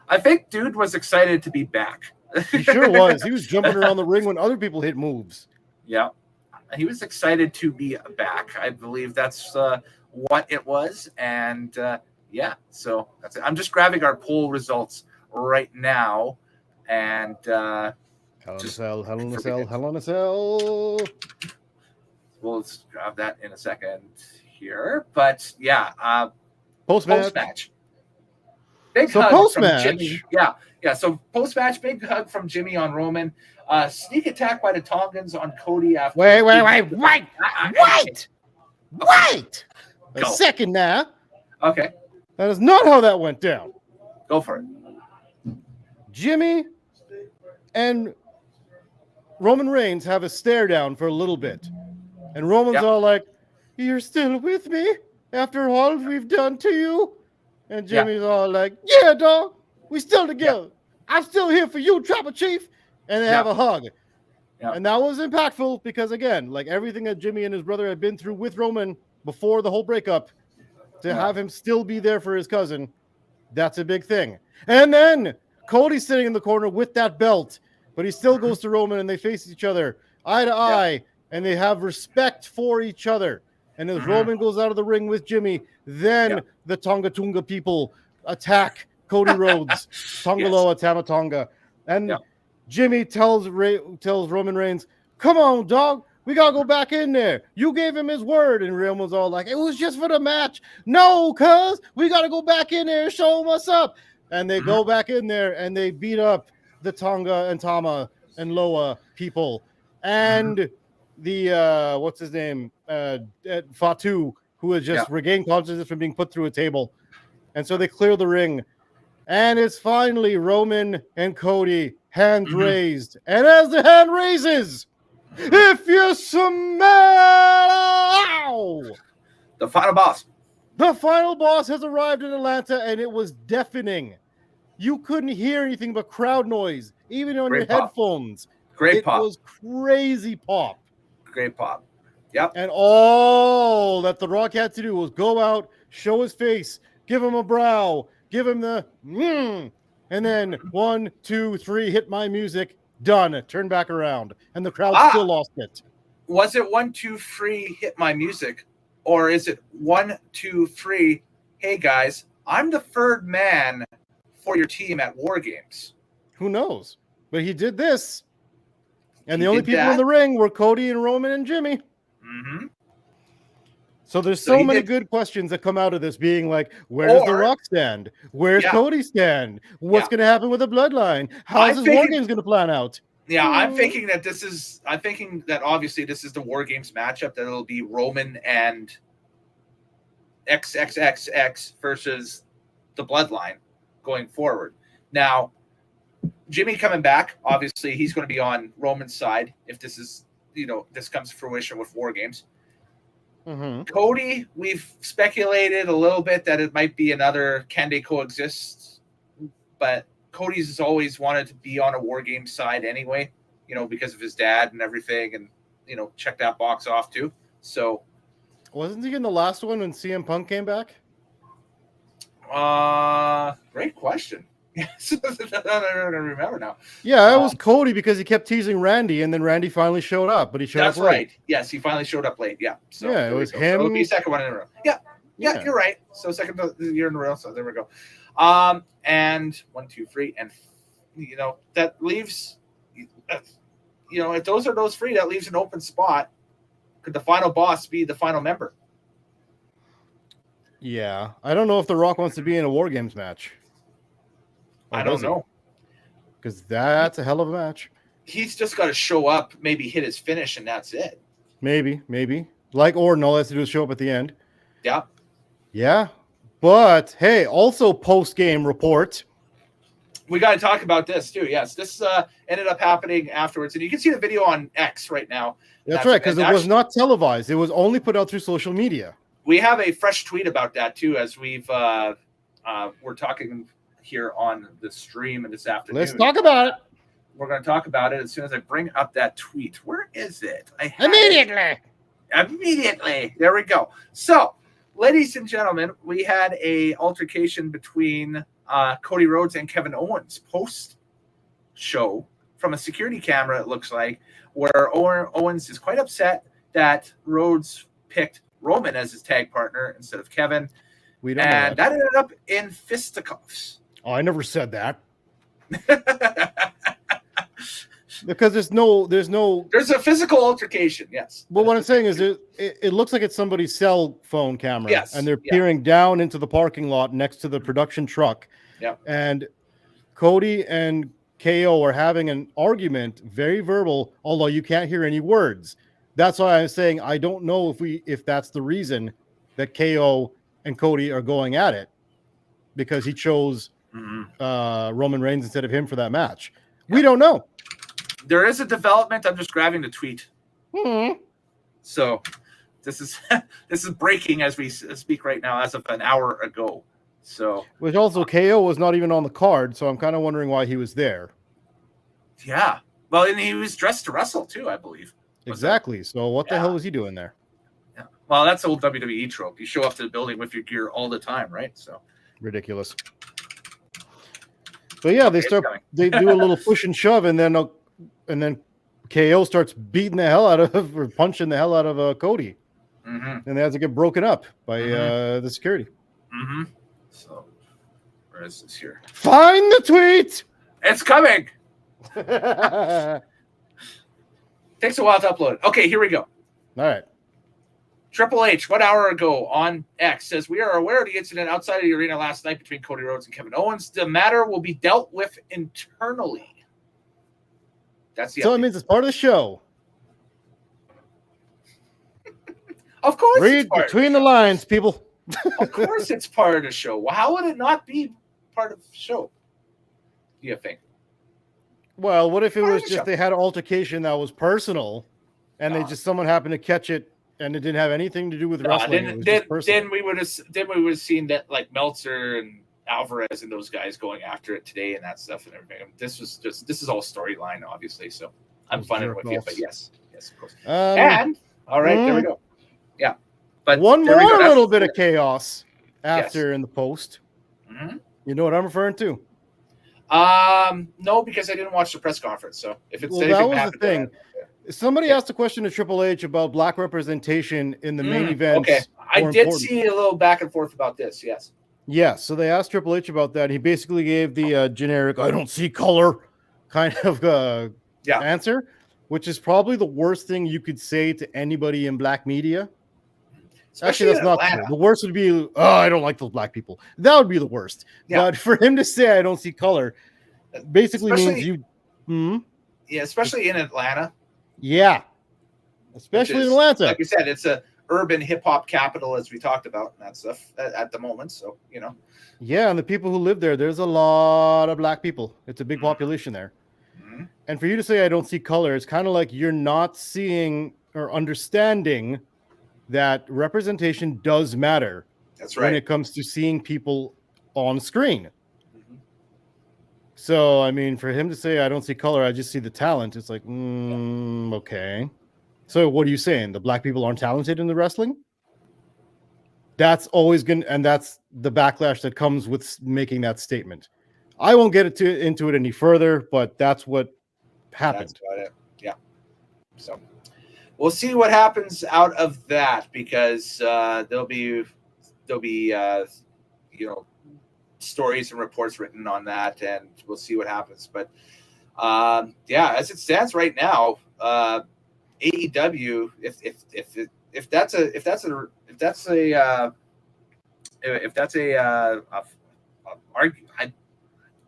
[SPEAKER 2] I think dude was excited to be back.
[SPEAKER 1] He sure was. He was jumping around the ring when other people hit moves.
[SPEAKER 2] Yeah. He was excited to be back. I believe that's what it was. And so that's it. I'm just grabbing our poll results right now. And
[SPEAKER 1] Hell in a Cell.
[SPEAKER 2] We'll grab that in a second here. But post-match. Big hug from Jimmy. Yeah. So post-match, big hug from Jimmy on Roman. Sneak attack by the Tongans on Cody after.
[SPEAKER 1] Wait. A second now.
[SPEAKER 2] Okay.
[SPEAKER 1] That is not how that went down.
[SPEAKER 2] Go for it.
[SPEAKER 1] Jimmy and Roman Reigns have a stare down for a little bit. And Roman's all like, "You're still with me after all we've done to you?" And Jimmy's all like, "Yeah, dog, we still together. I'm still here for you, Trapper Chief." And they have a hug. And that was impactful because, again, like everything that Jimmy and his brother had been through with Roman before the whole breakup, to have him still be there for his cousin, that's a big thing. And then Cody's sitting in the corner with that belt, but he still goes to Roman and they face each other eye to eye, and they have respect for each other. And as Roman goes out of the ring with Jimmy, then the Tonga Tunga people attack Cody Rhodes, Tongaloa Tamatonga. And Jimmy tells Roman Reigns, "Come on, dog. We got to go back in there. You gave him his word." And Roman's all like, "It was just for the match." "No, cuz we got to go back in there and show him what's up." And they go back in there and they beat up the Tonga and Tama and Loa people. And the, what's his name? Fatu, who has just regained consciousness from being put through a table. And so they clear the ring. And it's finally Roman and Cody, hands raised. And as the hand raises, if you smell
[SPEAKER 2] the final boss.
[SPEAKER 1] The final boss has arrived in Atlanta, and it was deafening. You couldn't hear anything but crowd noise, even on your headphones.
[SPEAKER 2] Great pop.
[SPEAKER 1] It was crazy pop.
[SPEAKER 2] Great pop. Yep.
[SPEAKER 1] And all that The Rock had to do was go out, show his face, give him a brow, give him the and then 1, 2, 3, hit my music, done. Turn back around. And the crowd still lost it.
[SPEAKER 2] Was it 1, 2, 3, hit my music? Or is it 1, 2, 3, hey guys, I'm the third man for your team at War Games?
[SPEAKER 1] Who knows? But he did this. And
[SPEAKER 2] He
[SPEAKER 1] the only
[SPEAKER 2] did
[SPEAKER 1] people
[SPEAKER 2] that.
[SPEAKER 1] in the ring were Cody and Roman and Jimmy.
[SPEAKER 2] Mm-hmm.
[SPEAKER 1] So there's
[SPEAKER 2] So
[SPEAKER 1] so
[SPEAKER 2] he
[SPEAKER 1] many
[SPEAKER 2] did-
[SPEAKER 1] good questions that come out of this being like, where does The
[SPEAKER 2] Or-
[SPEAKER 1] Rock stand? Where's
[SPEAKER 2] Yeah.
[SPEAKER 1] Cody stand? What's
[SPEAKER 2] Yeah.
[SPEAKER 1] going to happen with the bloodline? How's
[SPEAKER 2] I'm
[SPEAKER 1] this War
[SPEAKER 2] thinking-
[SPEAKER 1] Games going to plan out?
[SPEAKER 2] Yeah, I'm thinking that obviously this is the War Games matchup, that it'll be Roman and XXXX versus the Bloodline going forward. Now, Jimmy coming back, obviously he's going to be on Roman's side if this is, this comes to fruition with War Games.
[SPEAKER 1] Mm-hmm.
[SPEAKER 2] Cody, we've speculated a little bit that it might be another can they coexist, but Cody's always wanted to be on a War Games side anyway, because of his dad and everything, and check that box off too. So,
[SPEAKER 1] wasn't he in the last one when CM Punk came back?
[SPEAKER 2] Great question. Yes, I don't remember now.
[SPEAKER 1] Yeah, it was Cody because he kept teasing Randy, and then Randy finally showed up, but he showed up late.
[SPEAKER 2] Right. Yes, he finally showed up late. Yeah. So
[SPEAKER 1] yeah, it was him.
[SPEAKER 2] So it'll be second one in a row. Yeah, you're right. So second year in a row. So there we go. And 1, 2, 3, and that leaves, if those are those three, that leaves an open spot. Could the final boss be the final member?
[SPEAKER 1] Yeah, I don't know if The Rock wants to be in a War Games match.
[SPEAKER 2] I don't know.
[SPEAKER 1] Because that's a hell of a match.
[SPEAKER 2] He's just got to show up, maybe hit his finish, and that's it.
[SPEAKER 1] Maybe. Like Orton, all he has to do is show up at the end.
[SPEAKER 2] Yeah.
[SPEAKER 1] But, hey, also post-game report.
[SPEAKER 2] We got to talk about this, too. Yes, this ended up happening afterwards. And you can see the video on X right now.
[SPEAKER 1] That's right, because it was not televised. It was only put out through social media.
[SPEAKER 2] We have a fresh tweet about that, too, as we're talking here on the stream this afternoon.
[SPEAKER 1] Let's talk about it.
[SPEAKER 2] We're going to talk about it as soon as I bring up that tweet. Where is it? Immediately. There we go. So, ladies and gentlemen, we had a altercation between Cody Rhodes and Kevin Owens post-show from a security camera, it looks like, where Owens is quite upset that Rhodes picked Roman as his tag partner instead of Kevin. That ended up in fisticuffs.
[SPEAKER 1] Oh, I never said that. Because there's a
[SPEAKER 2] physical altercation, yes.
[SPEAKER 1] Well, what I'm saying is it looks like it's somebody's cell phone camera.
[SPEAKER 2] Yes.
[SPEAKER 1] And they're peering down into the parking lot next to the production truck.
[SPEAKER 2] Yeah.
[SPEAKER 1] And Cody and KO are having an argument, very verbal, although you can't hear any words. That's why I'm saying I don't know if that's the reason that KO and Cody are going at it, because he chose Roman Reigns instead of him for that match. We don't know.
[SPEAKER 2] There is a development. I'm just grabbing the tweet. So this is breaking as we speak right now, as of an hour ago. So,
[SPEAKER 1] which also KO was not even on the card, so I'm kind of wondering why he was there.
[SPEAKER 2] Yeah, well, and he was dressed to wrestle too, I believe.
[SPEAKER 1] Exactly. So what the hell was he doing there?
[SPEAKER 2] Yeah. Well, that's old WWE trope. You show up to the building with your gear all the time, right? So
[SPEAKER 1] ridiculous. But yeah, they do a little push and shove, and then KO starts beating the hell out of, or punching the hell out of Cody, and they have to get broken up by the security.
[SPEAKER 2] So where is this here?
[SPEAKER 1] Find the tweet.
[SPEAKER 2] It's coming. Takes a while to upload. Okay, here we go.
[SPEAKER 1] All right.
[SPEAKER 2] Triple H, 1 hour ago on X, says, we are aware of the incident outside of the arena last night between Cody Rhodes and Kevin Owens. The matter will be dealt with internally. That's the
[SPEAKER 1] So
[SPEAKER 2] update.
[SPEAKER 1] it means it's part of the show.
[SPEAKER 2] Of course.
[SPEAKER 1] Read between the lines, people.
[SPEAKER 2] Of course it's part of the show. Well, how would it not be part of the show, do you think?
[SPEAKER 1] Well, what if it was just they had an altercation that was personal, and someone happened to catch it, and it didn't have anything to do with wrestling?
[SPEAKER 2] Then we would have seen that, like Meltzer and Alvarez and those guys going after it today and that stuff and everything. This is all storyline, obviously. So I'm fine with it. But yes, of course. And all right, there we go. Yeah, but
[SPEAKER 1] one more little bit of chaos after in the post. You know what I'm referring to?
[SPEAKER 2] No, because I didn't watch the press conference. So if it's
[SPEAKER 1] that was the thing. Somebody asked a question to Triple H about black representation in the main events.
[SPEAKER 2] Okay, I did see a little back and forth about this. Yes.
[SPEAKER 1] Yeah, so they asked Triple H about that. He basically gave the generic "I don't see color" kind of answer, which is probably the worst thing you could say to anybody in black media.
[SPEAKER 2] Especially
[SPEAKER 1] actually, that's not true. The worst would be, "Oh, I don't like those black people." That would be the worst. Yeah. But for him to say, "I don't see color," basically means you.
[SPEAKER 2] Yeah, especially in Atlanta.
[SPEAKER 1] Yeah, especially in Atlanta.
[SPEAKER 2] Like you said, it's a urban hip hop capital, as we talked about, and that stuff at the moment. So, you know.
[SPEAKER 1] Yeah, and the people who live there, there's a lot of black people. It's a big population there. And for you to say, "I don't see color," it's kind of like you're not seeing or understanding that representation does matter.
[SPEAKER 2] That's right.
[SPEAKER 1] When it comes to seeing people on screen. So, I mean, for him to say, "I don't see color, I just see the talent," it's like, okay. So what are you saying? The black people aren't talented in the wrestling? That's always going, and that's the backlash that comes with making that statement. I won't get into it any further, but that's what happened.
[SPEAKER 2] That's about it. Yeah. So we'll see what happens out of that, because there'll be stories and reports written on that, and we'll see what happens. But as it stands right now, AEW, if that's a argue, I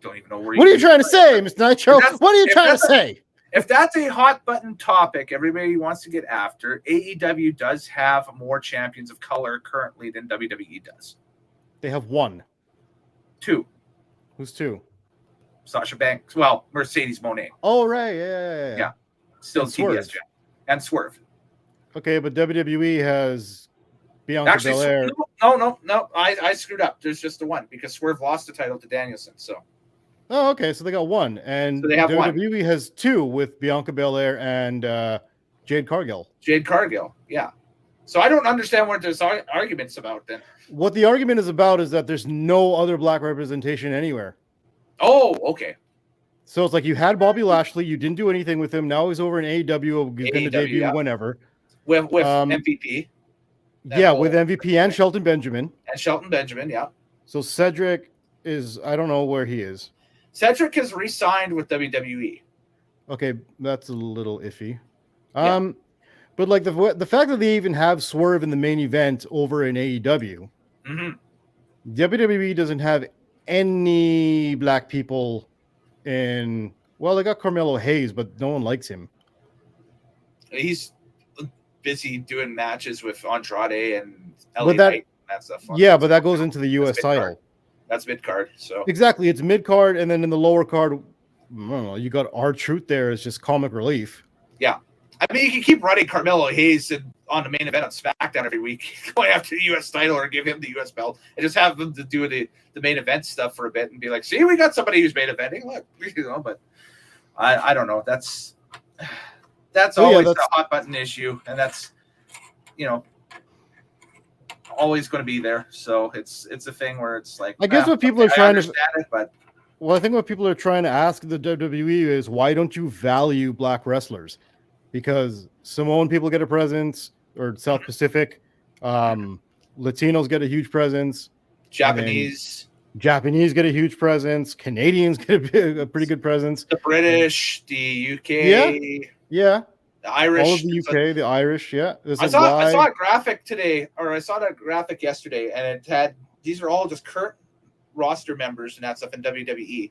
[SPEAKER 2] don't even know where.
[SPEAKER 1] What are you trying to say, Mr. Nitro? What are you trying to say?
[SPEAKER 2] If that's a hot button topic everybody wants to get after, AEW does have more champions of color currently than WWE does.
[SPEAKER 1] They have one.
[SPEAKER 2] Two.
[SPEAKER 1] Who's two?
[SPEAKER 2] Sasha Banks. Well, Mercedes Moné.
[SPEAKER 1] Oh, right. Yeah.
[SPEAKER 2] Still TBS champ. And Swerve.
[SPEAKER 1] Okay, but WWE has Bianca Belair.
[SPEAKER 2] No. I screwed up. There's just the one, because Swerve lost the title to Danielson. So.
[SPEAKER 1] Oh, okay. So they got one, and
[SPEAKER 2] so they have
[SPEAKER 1] WWE has two with Bianca Belair and Jade Cargill.
[SPEAKER 2] Yeah. So I don't understand what there's arguments about then.
[SPEAKER 1] What the argument is about is that there's no other black representation anywhere.
[SPEAKER 2] Oh, okay.
[SPEAKER 1] So it's like you had Bobby Lashley, you didn't do anything with him. Now he's over in AEW, he's going to debut whenever.
[SPEAKER 2] With MVP.
[SPEAKER 1] With MVP and Shelton Benjamin.
[SPEAKER 2] Yeah.
[SPEAKER 1] So Cedric is, I don't know where he is.
[SPEAKER 2] Cedric has re-signed with WWE.
[SPEAKER 1] Okay, that's a little iffy. But like the fact that they even have Swerve in the main event over in AEW, WWE doesn't have any black people in. Well, they got Carmelo Hayes, but no one likes him.
[SPEAKER 2] He's busy doing matches with Andrade and LA Knight and that stuff.
[SPEAKER 1] Yeah, but that goes into the US title.
[SPEAKER 2] That's mid-card. So
[SPEAKER 1] exactly, it's mid-card, and then in the lower card, I don't know, you got R-Truth there as just comic relief.
[SPEAKER 2] Yeah. I mean, you can keep running Carmelo Hayes on the main event on SmackDown every week, going after the U.S. title, or give him the U.S. belt, and just have them to do the main event stuff for a bit and be like, "See, we got somebody who's main eventing." Look, but I don't know. That's always a hot button issue, and that's always going to be there. So it's a thing where it's like,
[SPEAKER 1] I guess what people are trying to I think what people are trying to ask the WWE is, why don't you value black wrestlers? Because Samoan people get a presence, or South Pacific, Latinos get a huge presence,
[SPEAKER 2] Japanese
[SPEAKER 1] get a huge presence, Canadians get a pretty good presence,
[SPEAKER 2] the British, the UK,
[SPEAKER 1] the
[SPEAKER 2] Irish,
[SPEAKER 1] all of the UK, the Irish,
[SPEAKER 2] I saw a graphic today, or I saw that graphic yesterday, and it had, these are all just current roster members and that stuff in WWE,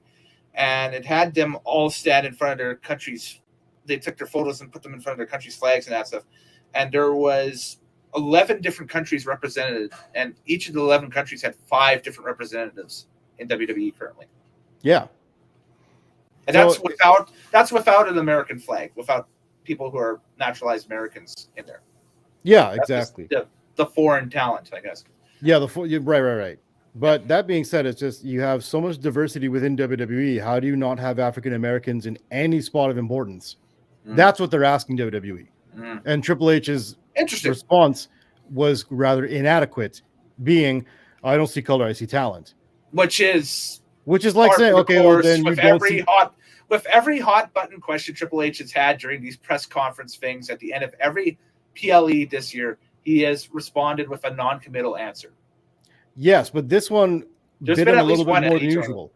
[SPEAKER 2] and it had them all stand in front of their countries. They took their photos and put them in front of their country's flags and that stuff. And there was 11 different countries represented, and each of the 11 countries had 5 different representatives in WWE currently. Yeah. And that's without an American flag, without people who are naturalized Americans in there.
[SPEAKER 1] Yeah, exactly.
[SPEAKER 2] The foreign talent, I guess.
[SPEAKER 1] Yeah, right. But that being said, it's just, you have so much diversity within WWE. How do you not have African Americans in any spot of importance? That's what they're asking WWE. And Triple H's response was rather inadequate, being, "I don't see color, I see talent."
[SPEAKER 2] Which is
[SPEAKER 1] like saying, okay, well, then you don't see...
[SPEAKER 2] with every hot button question Triple H has had during these press conference things at the end of every PLE this year, he has responded with a non-committal answer.
[SPEAKER 1] Yes, but this one
[SPEAKER 2] There's
[SPEAKER 1] bit
[SPEAKER 2] been
[SPEAKER 1] him a
[SPEAKER 2] at least
[SPEAKER 1] little bit
[SPEAKER 2] one
[SPEAKER 1] more
[SPEAKER 2] at
[SPEAKER 1] than
[SPEAKER 2] each
[SPEAKER 1] usual.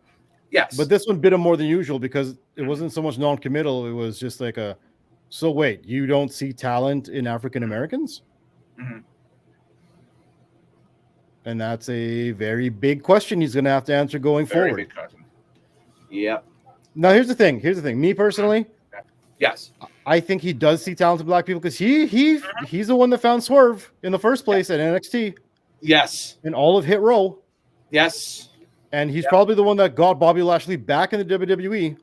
[SPEAKER 2] Yes.
[SPEAKER 1] But this one bit him more than usual because it wasn't so much non-committal. It was just like so wait, you don't see talent in African Americans?
[SPEAKER 2] Mm-hmm.
[SPEAKER 1] And that's a very big question he's going to have to answer going
[SPEAKER 2] Very
[SPEAKER 1] forward.
[SPEAKER 2] big question. Yep.
[SPEAKER 1] Now, here's the thing. Me personally,
[SPEAKER 2] yes,
[SPEAKER 1] I think he does see talented black people because he's the one that found Swerve in the first place at NXT.
[SPEAKER 2] Yes.
[SPEAKER 1] In all of Hit Row.
[SPEAKER 2] Yes.
[SPEAKER 1] And he's probably the one that got Bobby Lashley back in the WWE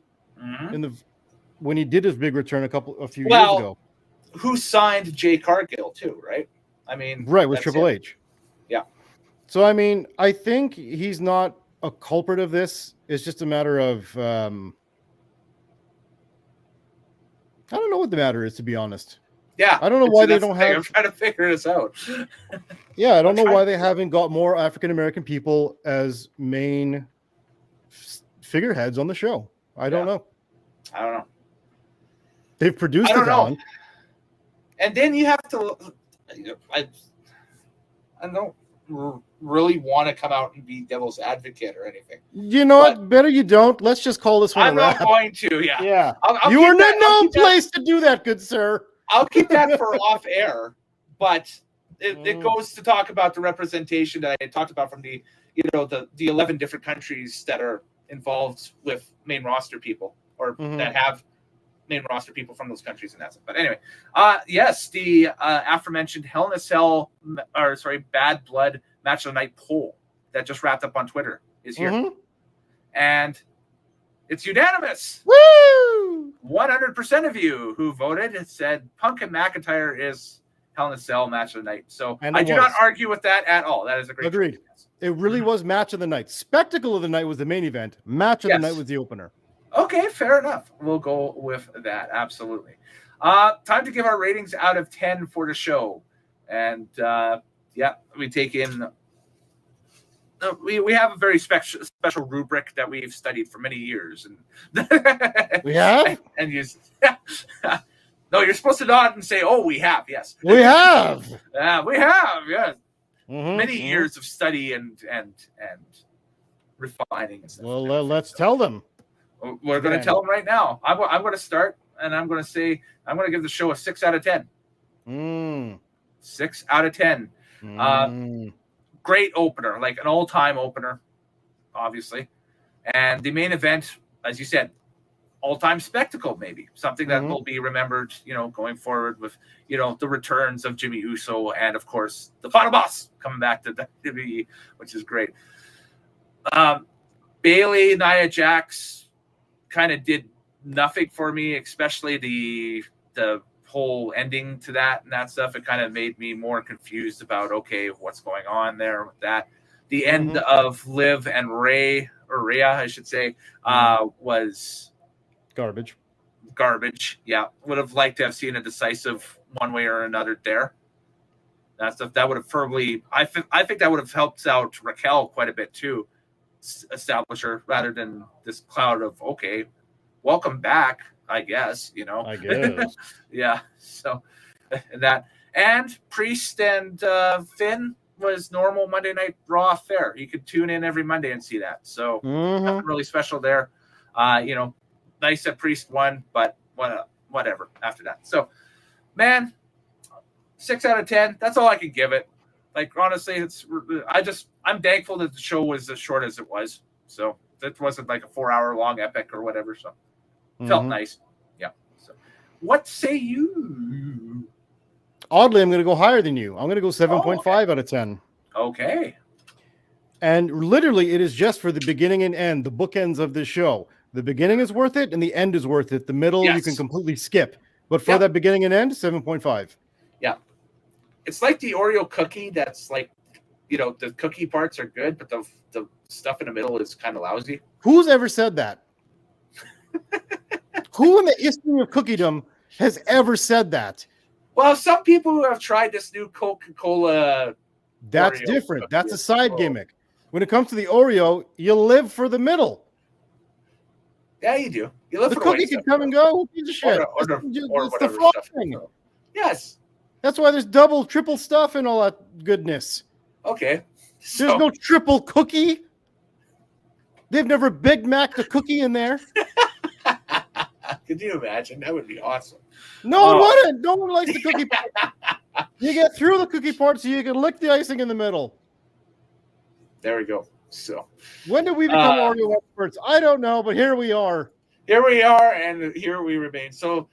[SPEAKER 1] when he did his big return a few years ago.
[SPEAKER 2] Who signed Jay Cargill too, right? I mean,
[SPEAKER 1] right, with Triple H.
[SPEAKER 2] Yeah.
[SPEAKER 1] So I mean, I think he's not a culprit of this. It's just a matter of I don't know what the matter is, to be honest.
[SPEAKER 2] Yeah.
[SPEAKER 1] I don't know why they don't have.
[SPEAKER 2] I'm trying to figure this out.
[SPEAKER 1] Yeah, I don't know why they haven't got more African American people as main figureheads on the show. I don't know. They've produced the talent.
[SPEAKER 2] And then you have to. I don't really want to come out and be devil's advocate or anything.
[SPEAKER 1] You know what? Better you don't. Let's just call this one.
[SPEAKER 2] I'm not going to. Yeah.
[SPEAKER 1] Yeah.
[SPEAKER 2] I'll
[SPEAKER 1] you are in no place to do that, good sir.
[SPEAKER 2] I'll keep that for off air, but it goes to talk about the representation that I talked about from the 11 different countries that are involved with main roster people or that have main roster people from those countries and that's it. But anyway, yes, the aforementioned Hell in a Cell Bad Blood Match of the Night poll that just wrapped up on Twitter is here. And it's unanimous.
[SPEAKER 1] Woo!
[SPEAKER 2] 100% of you who voted said Punk and McIntyre is Hell in a Cell Match of the Night. So I do not argue with that at all. That is a great
[SPEAKER 1] Agreed. Choice. It really was Match of the Night. Spectacle of the Night was the main event. Match of the Night was the opener.
[SPEAKER 2] Okay, fair enough. We'll go with that. Absolutely. Time to give our ratings out of 10 for the show. And we take in. We have a very special rubric that we've studied for many years, and
[SPEAKER 1] we have.
[SPEAKER 2] And you, no, you're supposed to nod and say, "Oh, we have." Yes,
[SPEAKER 1] we have.
[SPEAKER 2] We have. Yes, many years of study and refining and stuff.
[SPEAKER 1] Well, let's tell them.
[SPEAKER 2] We're going to tell them right now. I'm going to start, and I'm going to say I'm going to give the show a 6 out of 10. 6 out of 10. Great opener, like an all-time opener, obviously. And the main event, as you said, all-time spectacle, maybe. Something that will be remembered, going forward with, the returns of Jimmy Uso and, of course, the final boss coming back to WWE, which is great. Bayley, Nia Jax kind of did nothing for me, especially the whole ending to that and that stuff. It kind of made me more confused about what's going on there with that. The end of Liv and Rhea, I should say, was
[SPEAKER 1] garbage.
[SPEAKER 2] Yeah, would have liked to have seen a decisive one way or another there. That stuff that would have probably I think that would have helped out Raquel quite a bit too, establish her rather than this cloud of welcome back. I guess,
[SPEAKER 1] I guess.
[SPEAKER 2] Yeah. So and Priest and Finn was normal Monday Night Raw fare. You could tune in every Monday and see that. So nothing really special there. Nice that Priest won, but whatever after that. So, man, 6 out of 10. That's all I can give it. Like, honestly, I'm thankful that the show was as short as it was. So it wasn't like a 4-hour long epic or whatever. So felt nice. Yeah. So what say you?
[SPEAKER 1] Oddly, I'm going to go higher than you. I'm going to go 7.5 out of 10.
[SPEAKER 2] Okay.
[SPEAKER 1] And literally, it is just for the beginning and end, the bookends of this show. The beginning is worth it, and the end is worth it. The middle, you can completely skip. But for that beginning and end, 7.5.
[SPEAKER 2] Yeah. It's like the Oreo cookie that's like, the cookie parts are good, but the stuff in the middle is kind of lousy.
[SPEAKER 1] Who's ever said that? Who in the history of cookiedom has ever said that?
[SPEAKER 2] Well, some people who have tried this new Coca-Cola.
[SPEAKER 1] That's Oreo different. Cookie. That's a side gimmick. When it comes to the Oreo, you live for the middle.
[SPEAKER 2] Yeah, you do. You live
[SPEAKER 1] The
[SPEAKER 2] for the
[SPEAKER 1] cookie
[SPEAKER 2] white
[SPEAKER 1] can
[SPEAKER 2] stuff,
[SPEAKER 1] come and go. Who gives a shit?
[SPEAKER 2] or
[SPEAKER 1] It's the
[SPEAKER 2] whatever stuff.
[SPEAKER 1] frosting.
[SPEAKER 2] Yes.
[SPEAKER 1] That's why there's double, triple stuff and all that goodness.
[SPEAKER 2] Okay.
[SPEAKER 1] There's no triple cookie. They've never Big Mac the cookie in there.
[SPEAKER 2] Could you imagine? That would be awesome.
[SPEAKER 1] No one wouldn't. No one likes the cookie part. You get through the cookie part so you can lick the icing in the middle.
[SPEAKER 2] There we go. So
[SPEAKER 1] when did we become Oreo experts? I don't know, but here we are.
[SPEAKER 2] Here we are, and here we remain. So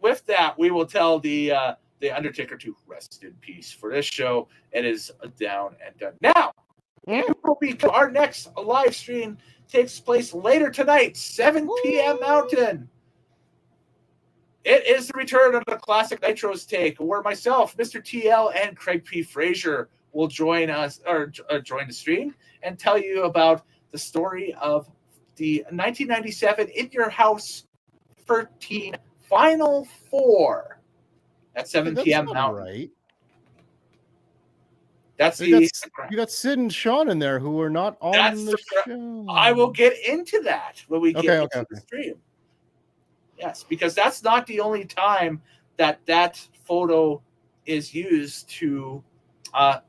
[SPEAKER 2] with that, we will tell the Undertaker to rest in peace for this show. It is down and done. Now, our next live stream takes place later tonight, 7 p.m. Mountain. It is the return of the Classic Nitros take, where myself, Mr. TL, and Craig P. Frazier will join us, or join the stream, and tell you about the story of the 1997 In Your House 13 Final Four at 7 p.m. Mountain.
[SPEAKER 1] Right.
[SPEAKER 2] That's
[SPEAKER 1] you got Sid and Shawn in there who are not on the show.
[SPEAKER 2] I will get into that when we get into the stream. Yes, because that's not the only time that photo is used to, I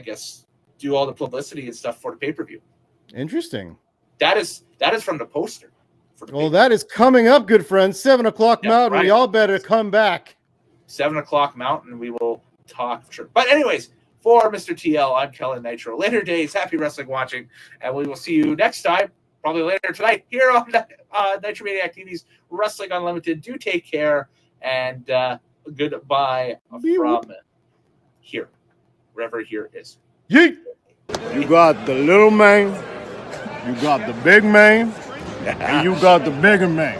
[SPEAKER 2] guess, do all the publicity and stuff for the pay-per-view.
[SPEAKER 1] Interesting.
[SPEAKER 2] That is from the poster.
[SPEAKER 1] Well, that is coming up, good friends. 7 o'clock Mountain.
[SPEAKER 2] Right.
[SPEAKER 1] We all better come back.
[SPEAKER 2] 7 o'clock Mountain. We will talk. Sure. But anyways, for Mr. TL, I'm Kellen Nitro. Later days, happy wrestling watching, and we will see you next time, probably later tonight, here on Nitro Maniac TV's Wrestling Unlimited. Do take care, and goodbye from here, wherever here is.
[SPEAKER 1] Yeet.
[SPEAKER 3] You got the little man, you got the big man, and you got the bigger man.